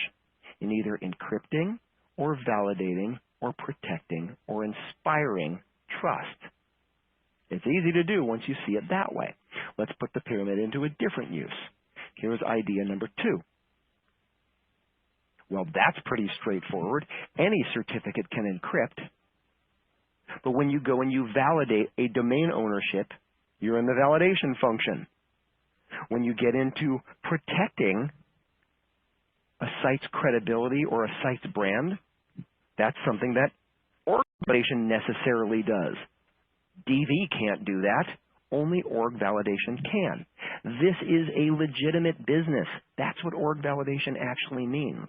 Speaker 1: in either encrypting or validating or protecting or inspiring trust. It's easy to do once you see it that way. Let's put the pyramid into a different use. Here's idea number 2. Well, that's pretty straightforward. Any certificate can encrypt. But when you go and you validate a domain ownership, you're in the validation function. When you get into protecting a site's credibility or a site's brand, that's something that org validation necessarily does. DV can't do that. Only org validation can. This is a legitimate business. That's what org validation actually means.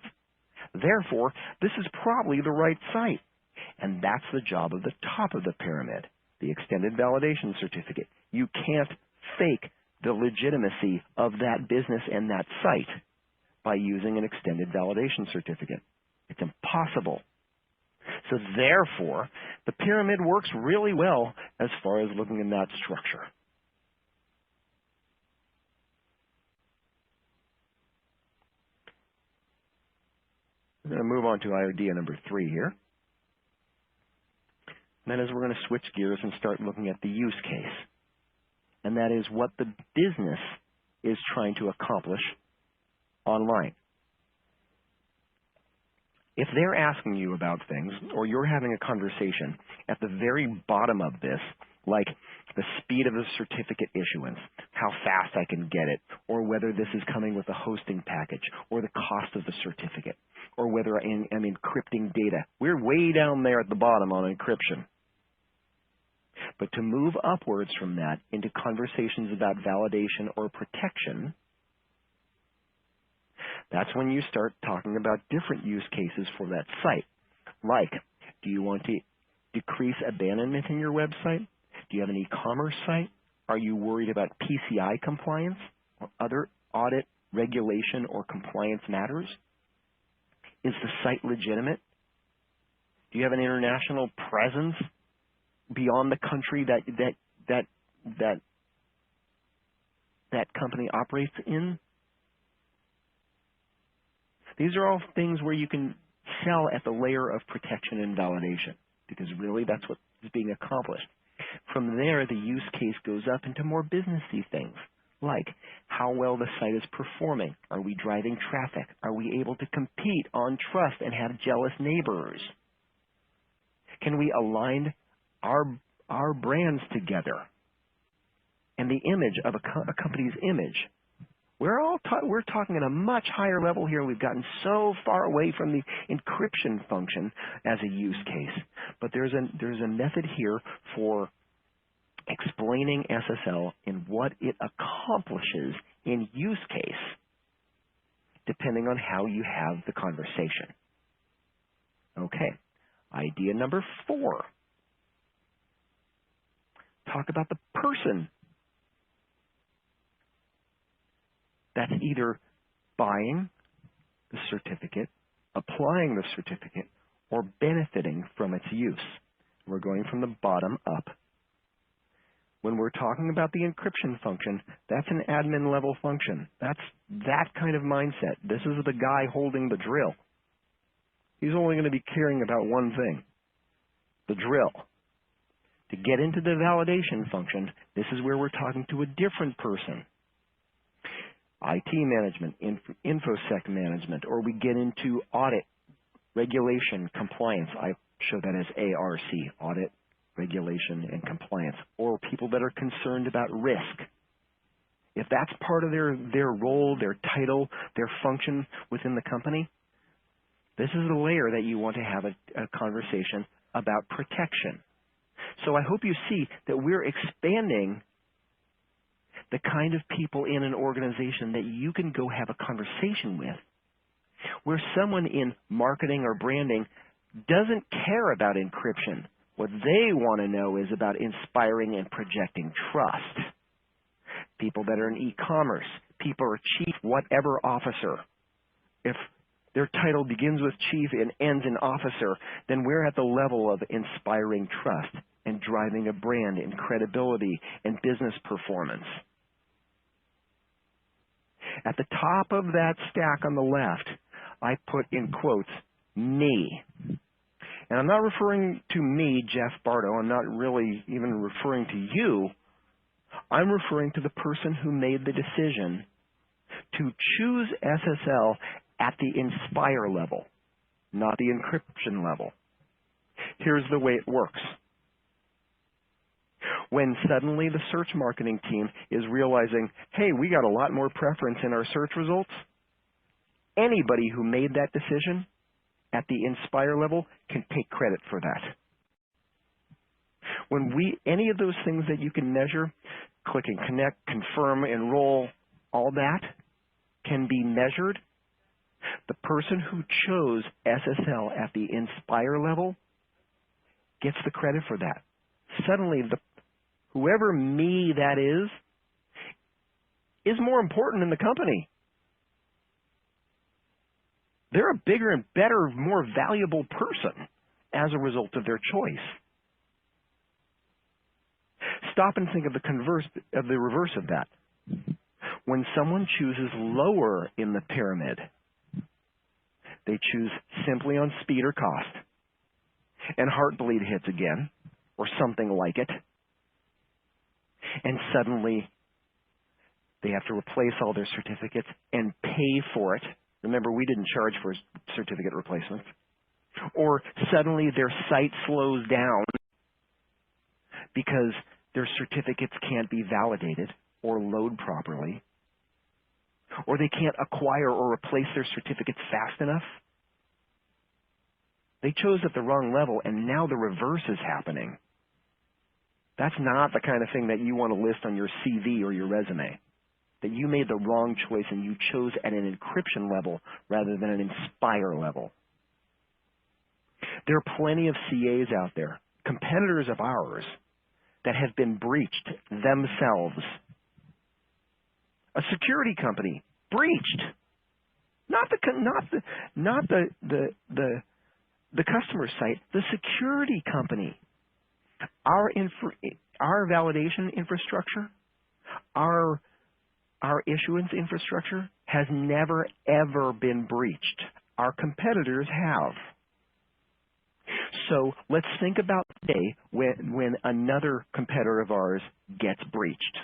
Speaker 1: Therefore, this is probably the right site. And that's the job of the top of the pyramid. the extended validation certificate. You can't fake the legitimacy of that business and that site by using an extended validation certificate. It's impossible. So therefore, the pyramid works really well as far as looking at that structure. I'm going to move on to idea number 3 here. And that is, we're going to switch gears and start looking at the use case. And that is what the business is trying to accomplish online. If they're asking you about things, or you're having a conversation at the very bottom of this, like the speed of the certificate issuance, how fast I can get it, or whether this is coming with a hosting package, or the cost of the certificate, or whether I'm encrypting data. We're way down there at the bottom on encryption. But to move upwards from that into conversations about validation or protection, that's when you start talking about different use cases for that site. Like, do you want to decrease abandonment in your website? Do you have an e-commerce site? Are you worried about PCI compliance or other audit, regulation, or compliance matters? Is the site legitimate? Do you have an international presence beyond the country that company operates in? These are all things where you can sell at the layer of protection and validation, because really that's what is being accomplished. From there, the use case goes up into more businessy things, like how well the site is performing. Are we driving traffic? Are we able to compete on trust and have jealous neighbors? Can we align our brands together and the image of a company's image? We're talking at a much higher level here. We've gotten so far away from the encryption function as a use case. But there's a method here for explaining SSL and what it accomplishes in use case, depending on how you have the conversation. Okay, idea number 4. Talk about the person that's either buying the certificate, applying the certificate, or benefiting from its use. We're going from the bottom up. When we're talking about the encryption function, that's an admin level function. That's that kind of mindset. This is the guy holding the drill. He's only going to be caring about one thing, the drill. To get into the validation function, this is where we're talking to a different person. IT management, InfoSec management, or we get into audit, regulation, compliance. I show that as ARC, audit, regulation, and compliance, or people that are concerned about risk. If that's part of their role, their title, their function within the company, this is the layer that you want to have a conversation about protection. So I hope you see that we're expanding the kind of people in an organization that you can go have a conversation with, where someone in marketing or branding doesn't care about encryption. What they want to know is about inspiring and projecting trust. People that are in e-commerce, people are chief whatever officer. If their title begins with chief and ends in officer, then we're at the level of inspiring trust and driving a brand and credibility and business performance. At the top of that stack on the left, I put in quotes, me. And I'm not referring to me, Jeff Barto. I'm not really even referring to you. I'm referring to the person who made the decision to choose SSL at the Inspire level, not the encryption level. Here's the way it works. When suddenly the search marketing team is realizing, hey, we got a lot more preference in our search results, anybody who made that decision at the Inspire level can take credit for that. When any of those things that you can measure, click and connect, confirm, enroll, all that can be measured, the person who chose SSL at the Inspire level gets the credit for that. suddenly whoever me that is more important than the company. They're a bigger and better, more valuable person as a result of their choice. Stop and think of the reverse of that. When someone chooses lower in the pyramid, they choose simply on speed or cost, and heartbleed hits again, or something like it, and suddenly they have to replace all their certificates and pay for it. Remember, we didn't charge for certificate replacements. Or suddenly their site slows down because their certificates can't be validated or load properly, or they can't acquire or replace their certificates fast enough. They chose at the wrong level, and now the reverse is happening. That's not the kind of thing that you want to list on your CV or your resume, that you made the wrong choice and you chose at an encryption level rather than an Inspire level. There are plenty of CAs out there, competitors of ours, that have been breached themselves. A security company breached, not the customer site, the security company. Our validation infrastructure, our issuance infrastructure has never ever been breached. Our competitors have. So let's think about the day when another competitor of ours gets breached.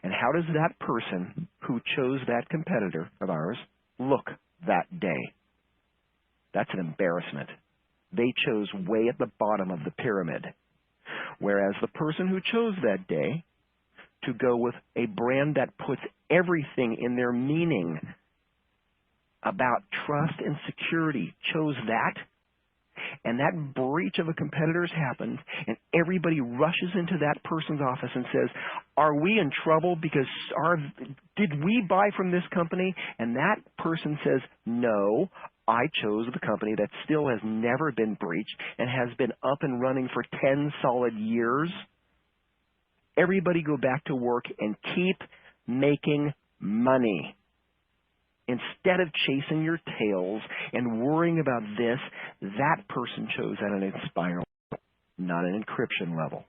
Speaker 1: And how does that person who chose that competitor of ours look that day? That's an embarrassment. They chose way at the bottom of the pyramid. Whereas the person who chose that day to go with a brand that puts everything in their meaning about trust and security chose that, and that breach of a competitor's happened, and everybody rushes into that person's office and says, are we in trouble because did we buy from this company? And that person says, no, I chose the company that still has never been breached and has been up and running for 10 solid years. Everybody go back to work and keep making money. Instead of chasing your tails and worrying about this, that person chose at an Inspire level, not an encryption level.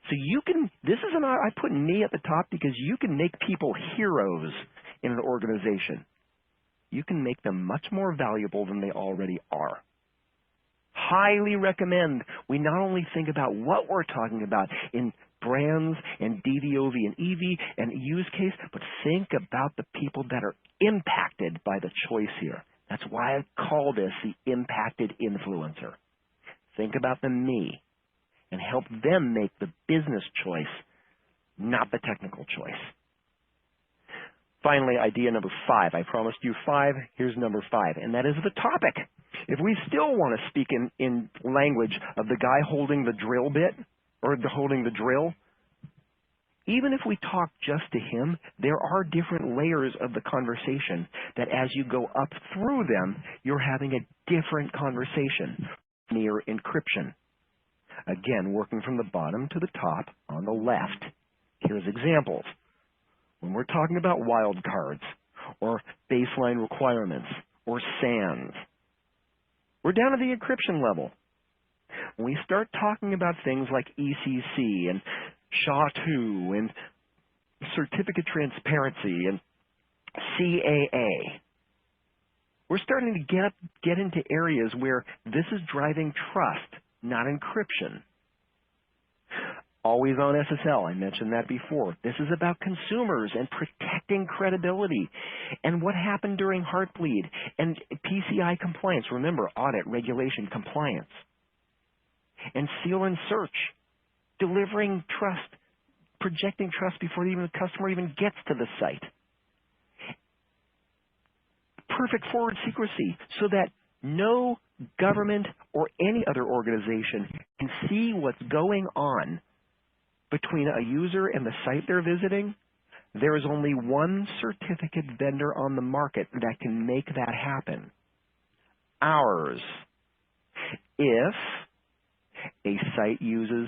Speaker 1: So you can, I put me at the top because you can make people heroes in an organization. You can make them much more valuable than they already are. Highly recommend we not only think about what we're talking about in brands and DVOV and EV and use case, but think about the people that are impacted by the choice here. That's why I call this the impacted influencer. Think about the me and help them make the business choice, not the technical choice. Finally, idea number 5. I promised you 5. Here's number 5, and that is the topic. If we still want to speak in language of the guy holding the drill bit, or holding the drill, even if we talk just to him, there are different layers of the conversation that as you go up through them, you're having a different conversation near encryption. Again, working from the bottom to the top on the left. Here's examples. When we're talking about wildcards or baseline requirements or SANs, we're down to the encryption level. When we start talking about things like ECC and SHA-2 and certificate transparency and CAA, we're starting to get into areas where this is driving trust, not encryption. Always on SSL, I mentioned that before. This is about consumers and protecting credibility and what happened during Heartbleed and PCI compliance. Remember, audit, regulation, compliance. And seal and search, delivering trust, projecting trust before the customer even gets to the site. Perfect forward secrecy so that no government or any other organization can see what's going on between a user and the site they're visiting. There is only one certificate vendor on the market that can make that happen. Ours. If A site uses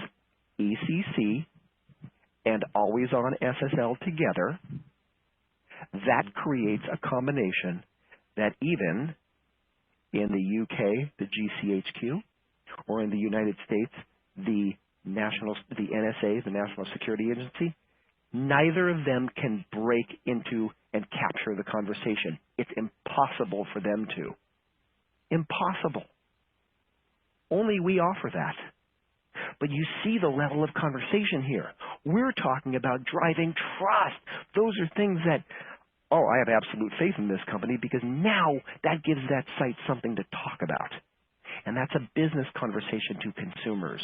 Speaker 1: ECC and always-on SSL together. That creates a combination that even in the UK, the GCHQ, or in the United States, the NSA, the National Security Agency, neither of them can break into and capture the conversation. It's impossible for them to. Impossible. Only we offer that. But you see the level of conversation here. We're talking about driving trust. Those are things that, oh, I have absolute faith in this company because now that gives that site something to talk about. And that's a business conversation to consumers.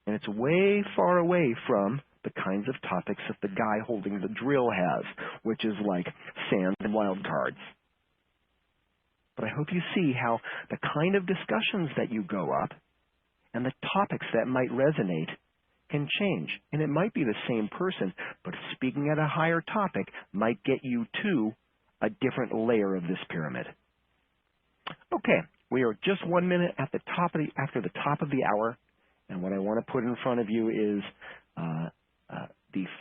Speaker 1: And it's way far away from the kinds of topics that the guy holding the drill has, which is like sand and wild cards. But I hope you see how the kind of discussions that you go up and the topics that might resonate can change. And it might be the same person, but speaking at a higher topic might get you to a different layer of this pyramid. Okay, we are just 1 minute at the top of after the top of the hour, and what I want to put in front of you is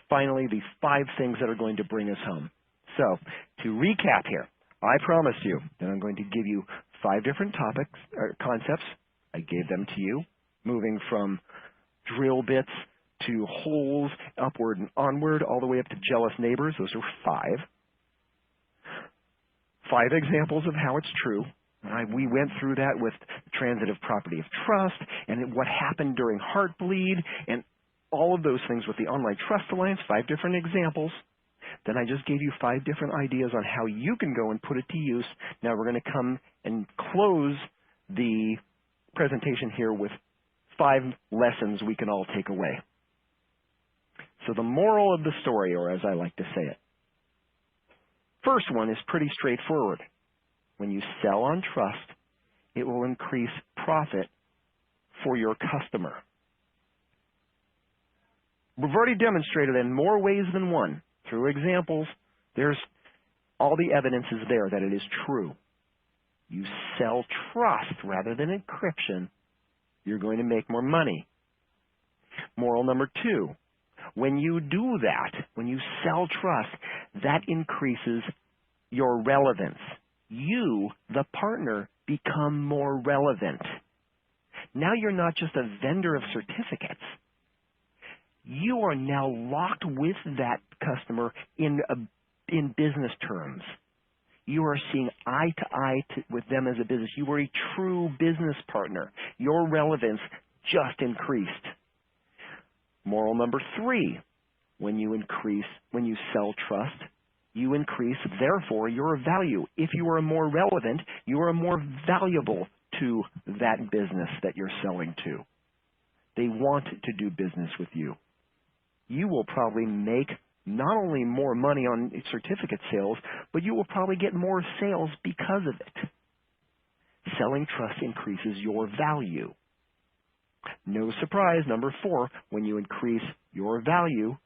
Speaker 1: finally these 5 things that are going to bring us home. So, to recap here, I promised you that I'm going to give you 5 different topics or concepts. I gave them to you, moving from drill bits to holes, upward and onward, all the way up to jealous neighbors. Those are 5. 5 examples of how it's true. We went through that with transitive property of trust and what happened during Heartbleed and all of those things with the Online Trust Alliance, 5 different examples. Then I just gave you 5 different ideas on how you can go and put it to use. Now we're going to come and close the presentation here with 5 lessons we can all take away. So the moral of the story, or as I like to say it, first one is pretty straightforward. When you sell on trust, it will increase profit for your customer. We've already demonstrated in more ways than one. Through examples, there's all the evidence is there that it is true. You sell trust rather than encryption, you're going to make more money. Moral number 2, when you do that, when you sell trust, that increases your relevance. You, the partner, become more relevant. Now you're not just a vendor of certificates. You are now locked with that customer in business terms. You are seeing eye to eye with them as a business. You are a true business partner. Your relevance just increased. Moral number 3, when you sell trust, you increase, therefore, your value. If you are more relevant, you are more valuable to that business that you're selling to. They want to do business with you. You will probably make not only more money on certificate sales, but you will probably get more sales because of it. Selling trust increases your value. No surprise, number 4, when you increase your value,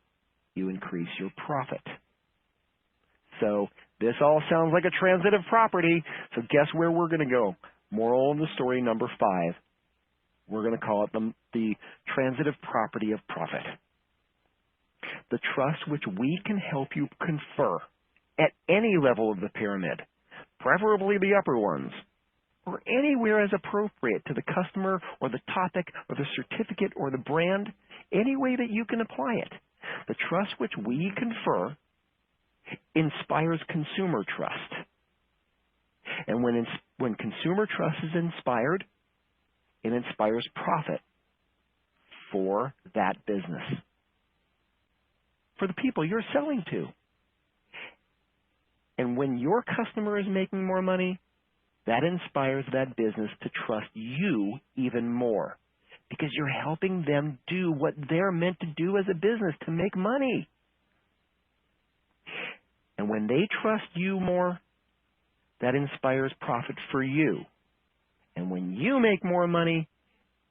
Speaker 1: you increase your profit. So this all sounds like a transitive property, so guess where we're going to go? Moral of the story number 5. We're going to call it the transitive property of profit. The trust which we can help you confer at any level of the pyramid, preferably the upper ones, or anywhere as appropriate to the customer or the topic or the certificate or the brand, any way that you can apply it. The trust which we confer inspires consumer trust. And when consumer trust is inspired, it inspires profit for that business, for the people you're selling to. And when your customer is making more money, that inspires that business to trust you even more because you're helping them do what they're meant to do as a business, to make money. And when they trust you more, that inspires profit for you. And when you make more money,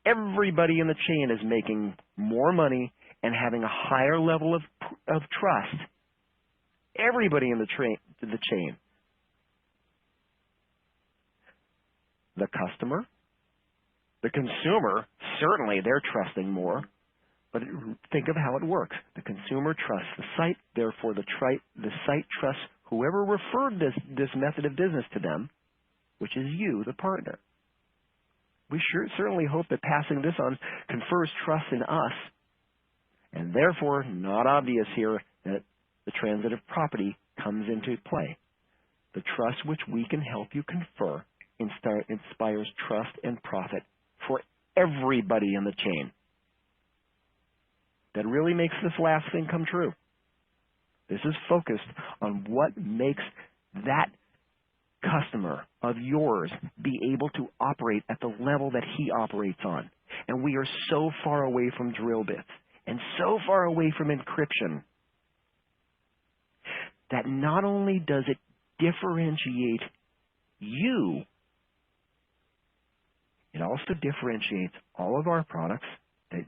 Speaker 1: everybody in the chain is making more money and having a higher level of trust. Everybody in the chain. The customer, The consumer, certainly they're trusting more, but think of how it works. The consumer trusts the site, therefore the site trusts whoever referred this method of business to them, which is you, the partner. We certainly hope that passing this on confers trust in us, and therefore not obvious here that the transitive property comes into play. The trust which we can help you confer inspires trust and profit for everybody in the chain. That really makes this last thing come true. This is focused on what makes that customer of yours be able to operate at the level that he operates on. And we are so far away from drill bits and so far away from encryption that not only does it differentiate you, it also differentiates all of our products that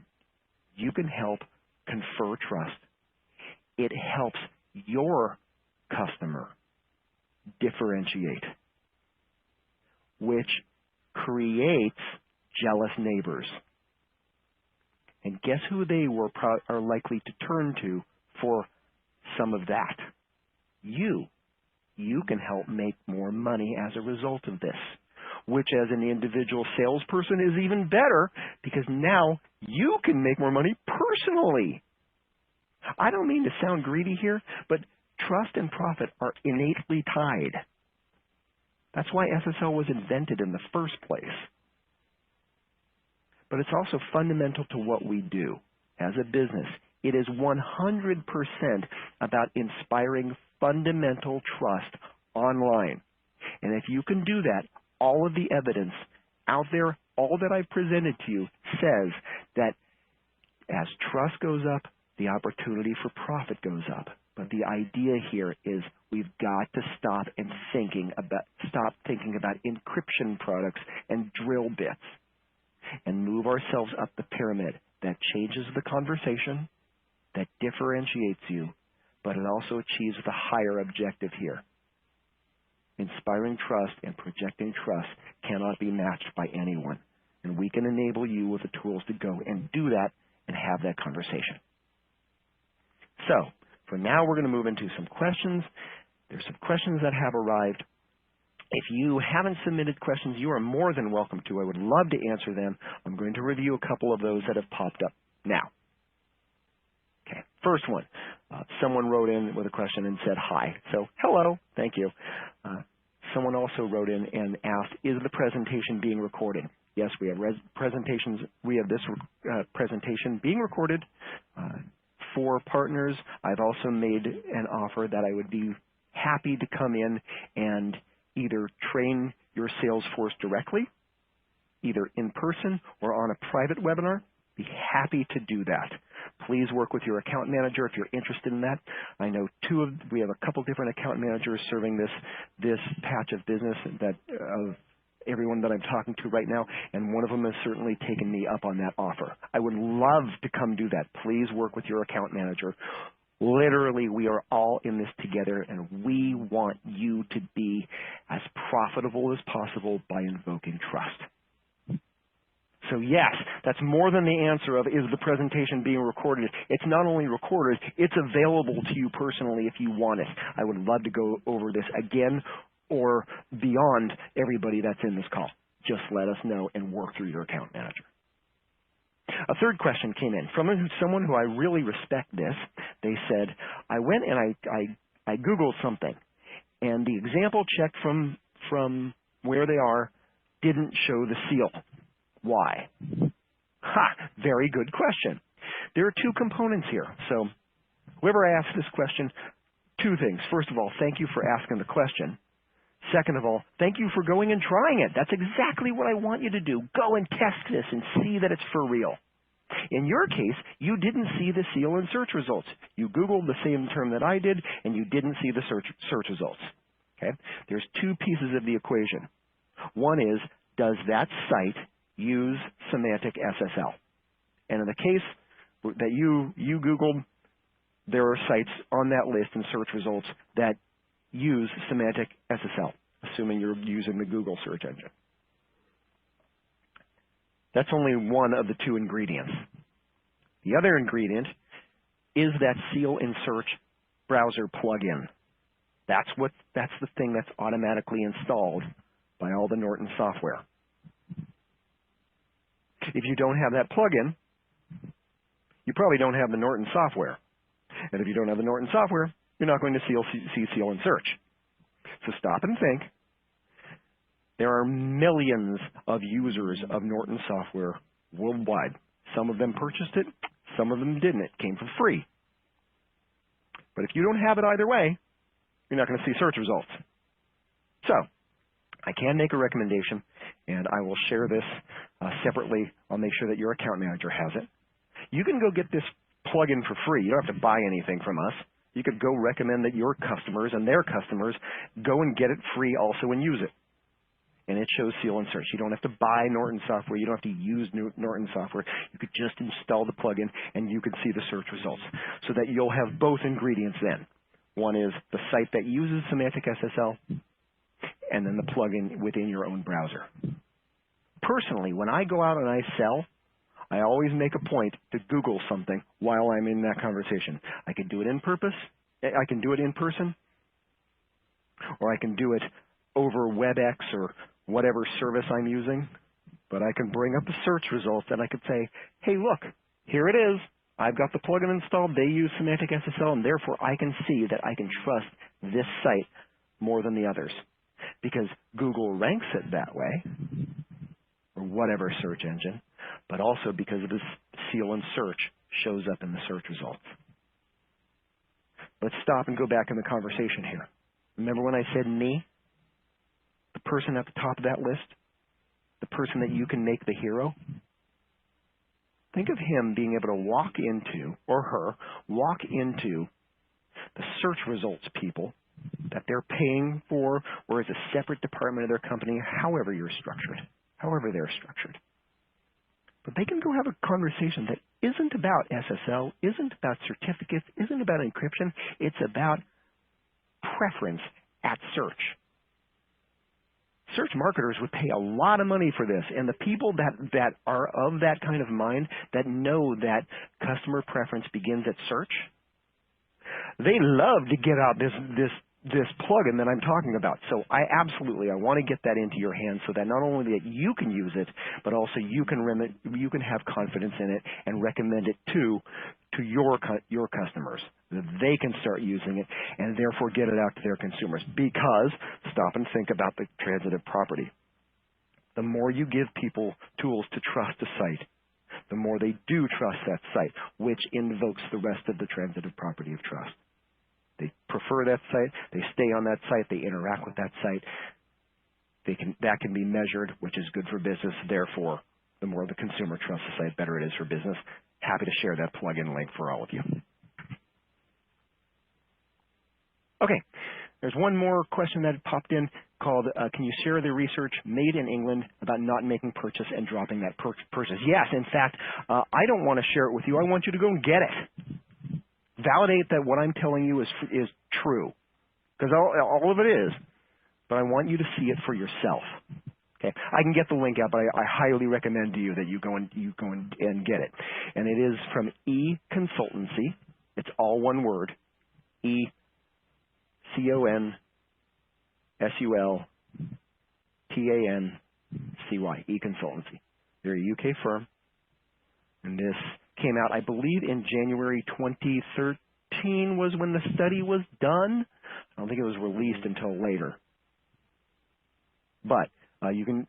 Speaker 1: you can help confer trust. It helps your customer differentiate, which creates jealous neighbors. And guess who they are likely to turn to for some of that? You. You can help make more money as a result of this, which as an individual salesperson is even better because now you can make more money personally. I don't mean to sound greedy here, but trust and profit are innately tied. That's why SSL was invented in the first place. But it's also fundamental to what we do as a business. It is 100% about inspiring fundamental trust online. And if you can do that, all of the evidence out there, all that I've presented to you says that as trust goes up, the opportunity for profit goes up. But the idea here is we've got to stop thinking about encryption products and drill bits and move ourselves up the pyramid. That changes the conversation, that differentiates you, but it also achieves the higher objective here. Inspiring trust and projecting trust cannot be matched by anyone. And we can enable you with the tools to go and do that and have that conversation. So, for now, we're going to move into some questions. There's some questions that have arrived. If you haven't submitted questions, you are more than welcome to. I would love to answer them. I'm going to review a couple of those that have popped up now. Okay, first one. Someone wrote in with a question and said hi. So, hello. Thank you. Someone also wrote in and asked, is the presentation being recorded? Yes, we have presentations. We have this presentation being recorded for partners. I've also made an offer that I would be happy to come in and either train your sales force directly, either in person or on a private webinar. Be happy to do that. Please work with your account manager if you're interested in that. I know we have a couple different account managers serving this patch of business of everyone that I'm talking to right now, and one of them has certainly taken me up on that offer. I would love to come do that. Please work with your account manager. Literally, we are all in this together, and we want you to be as profitable as possible by invoking trust. So yes, that's more than the answer of is the presentation being recorded. It's not only recorded, it's available to you personally if you want it. I would love to go over this again or beyond everybody that's in this call. Just let us know and work through your account manager. A third question came in from someone who I really respect this. They said, I went and I Googled something, and the example check from where they are didn't show the seal. Why? Ha! Very good question. There are two components here. So whoever asked this question, two things. First of all, thank you for asking the question. Second of all, thank you for going and trying it. That's exactly what I want you to do. Go and test this and see that it's for real. In your case, you didn't see the seal in search results. You Googled the same term that I did, and you didn't see the search results. Okay? There's two pieces of the equation. One is, does that site use Symantec SSL? And in the case that you Googled, there are sites on that list in search results that use Symantec SSL, assuming you're using the Google search engine. That's only one of the two ingredients. The other ingredient is that Seal in Search browser plugin. That's the thing that's automatically installed by all the Norton software. If you don't have that plugin, you probably don't have the Norton software. And if you don't have the Norton software, you're not going to see Seal in Search. So stop and think. There are millions of users of Norton software worldwide. Some of them purchased it, some of them didn't. It came for free. But if you don't have it either way, you're not going to see search results. So I can make a recommendation, and I will share this separately. I'll make sure that your account manager has it. You can go get this plugin for free. You don't have to buy anything from us. You could go recommend that your customers and their customers go and get it free also and use it. And it shows Seal in Search. You don't have to buy Norton software. You don't have to use Norton software. You could just install the plugin, and you can see the search results so that you'll have both ingredients then. One is the site that uses Symantec SSL, and then the plugin within your own browser. Personally, when I go out and I sell, I always make a point to Google something while I'm in that conversation. I can do it in person, or I can do it over WebEx or whatever service I'm using, but I can bring up the search results and I could say, hey, look, here it is. I've got the plugin installed. They use Symantec SSL, and therefore I can see that I can trust this site more than the others because Google ranks it that way, or whatever search engine, but also because of this Seal in Search shows up in the search results. Let's stop and go back in the conversation here. Remember when I said me? The person at the top of that list? The person that you can make the hero? Think of him being able to walk into, or her, walk into the search results people that they're paying for, or as a separate department of their company, however they're structured. But they can go have a conversation that isn't about SSL, isn't about certificates, isn't about encryption. It's about preference at search. Search marketers would pay a lot of money for this, and the people that are of that kind of mind, that know that customer preference begins at search, they love to get out this plugin that I'm talking about. So I want to get that into your hands so that not only that you can use it, but also you can have confidence in it and recommend it to your customers. They can start using it and therefore get it out to their consumers. Because, stop and think about the transitive property. The more you give people tools to trust a site, the more they do trust that site, which invokes the rest of the transitive property of trust. They prefer that site, they stay on that site, they interact with that site. That can be measured, which is good for business. Therefore, the more the consumer trusts the site, better it is for business. Happy to share that plugin link for all of you. Okay, there's one more question that popped in called, can you share the research made in England about not making purchase and dropping that purchase? Yes, in fact, I don't want to share it with you. I want you to go and get it. Validate that what I'm telling you is true, because all of it is, but I want you to see it for yourself. Okay, I can get the link out, but I highly recommend to you that you go and get it. And it is from eConsultancy. It's all one word, eConsultancy, eConsultancy. They're a UK firm, and this came out, I believe, in January 2013 was when the study was done. I don't think it was released until later. But you can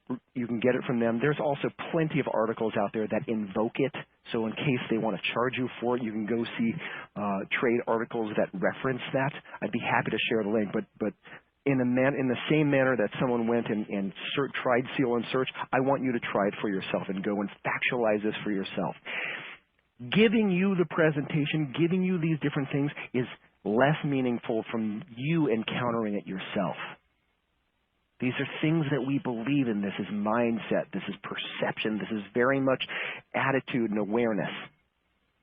Speaker 1: get it from them. There's also plenty of articles out there that invoke it. So in case they want to charge you for it, you can go see trade articles that reference that. I'd be happy to share the link. But in the same manner that someone went and tried Seal in Search, I want you to try it for yourself and go and factualize this for yourself. Giving you the presentation, giving you these different things is less meaningful from you encountering it yourself. These are things that we believe in. This is mindset. This is perception. This is very much attitude and awareness,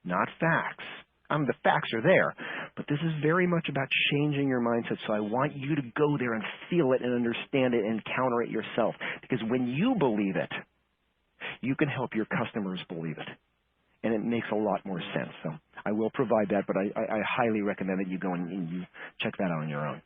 Speaker 1: not facts. The facts are there, but this is very much about changing your mindset. So I want you to go there and feel it and understand it and encounter it yourself. Because when you believe it, you can help your customers believe it. And it makes a lot more sense. So I will provide that, but I highly recommend that you go and you check that out on your own.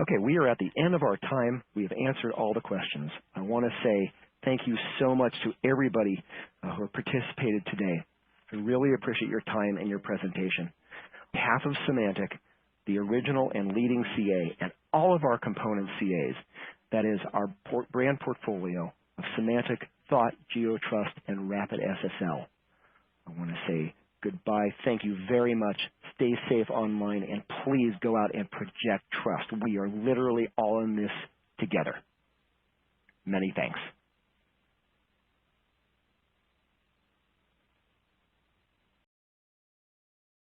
Speaker 1: Okay, we are at the end of our time. We have answered all the questions. I want to say thank you so much to everybody who participated today. I really appreciate your time and your presentation. On behalf of Symantec, the original and leading CA, and all of our component CAs, that is our brand portfolio of Symantec, Thought, GeoTrust, and Rapid SSL. I want to say goodbye. Thank you very much. Stay safe online, and please go out and project trust. We are literally all in this together. Many thanks.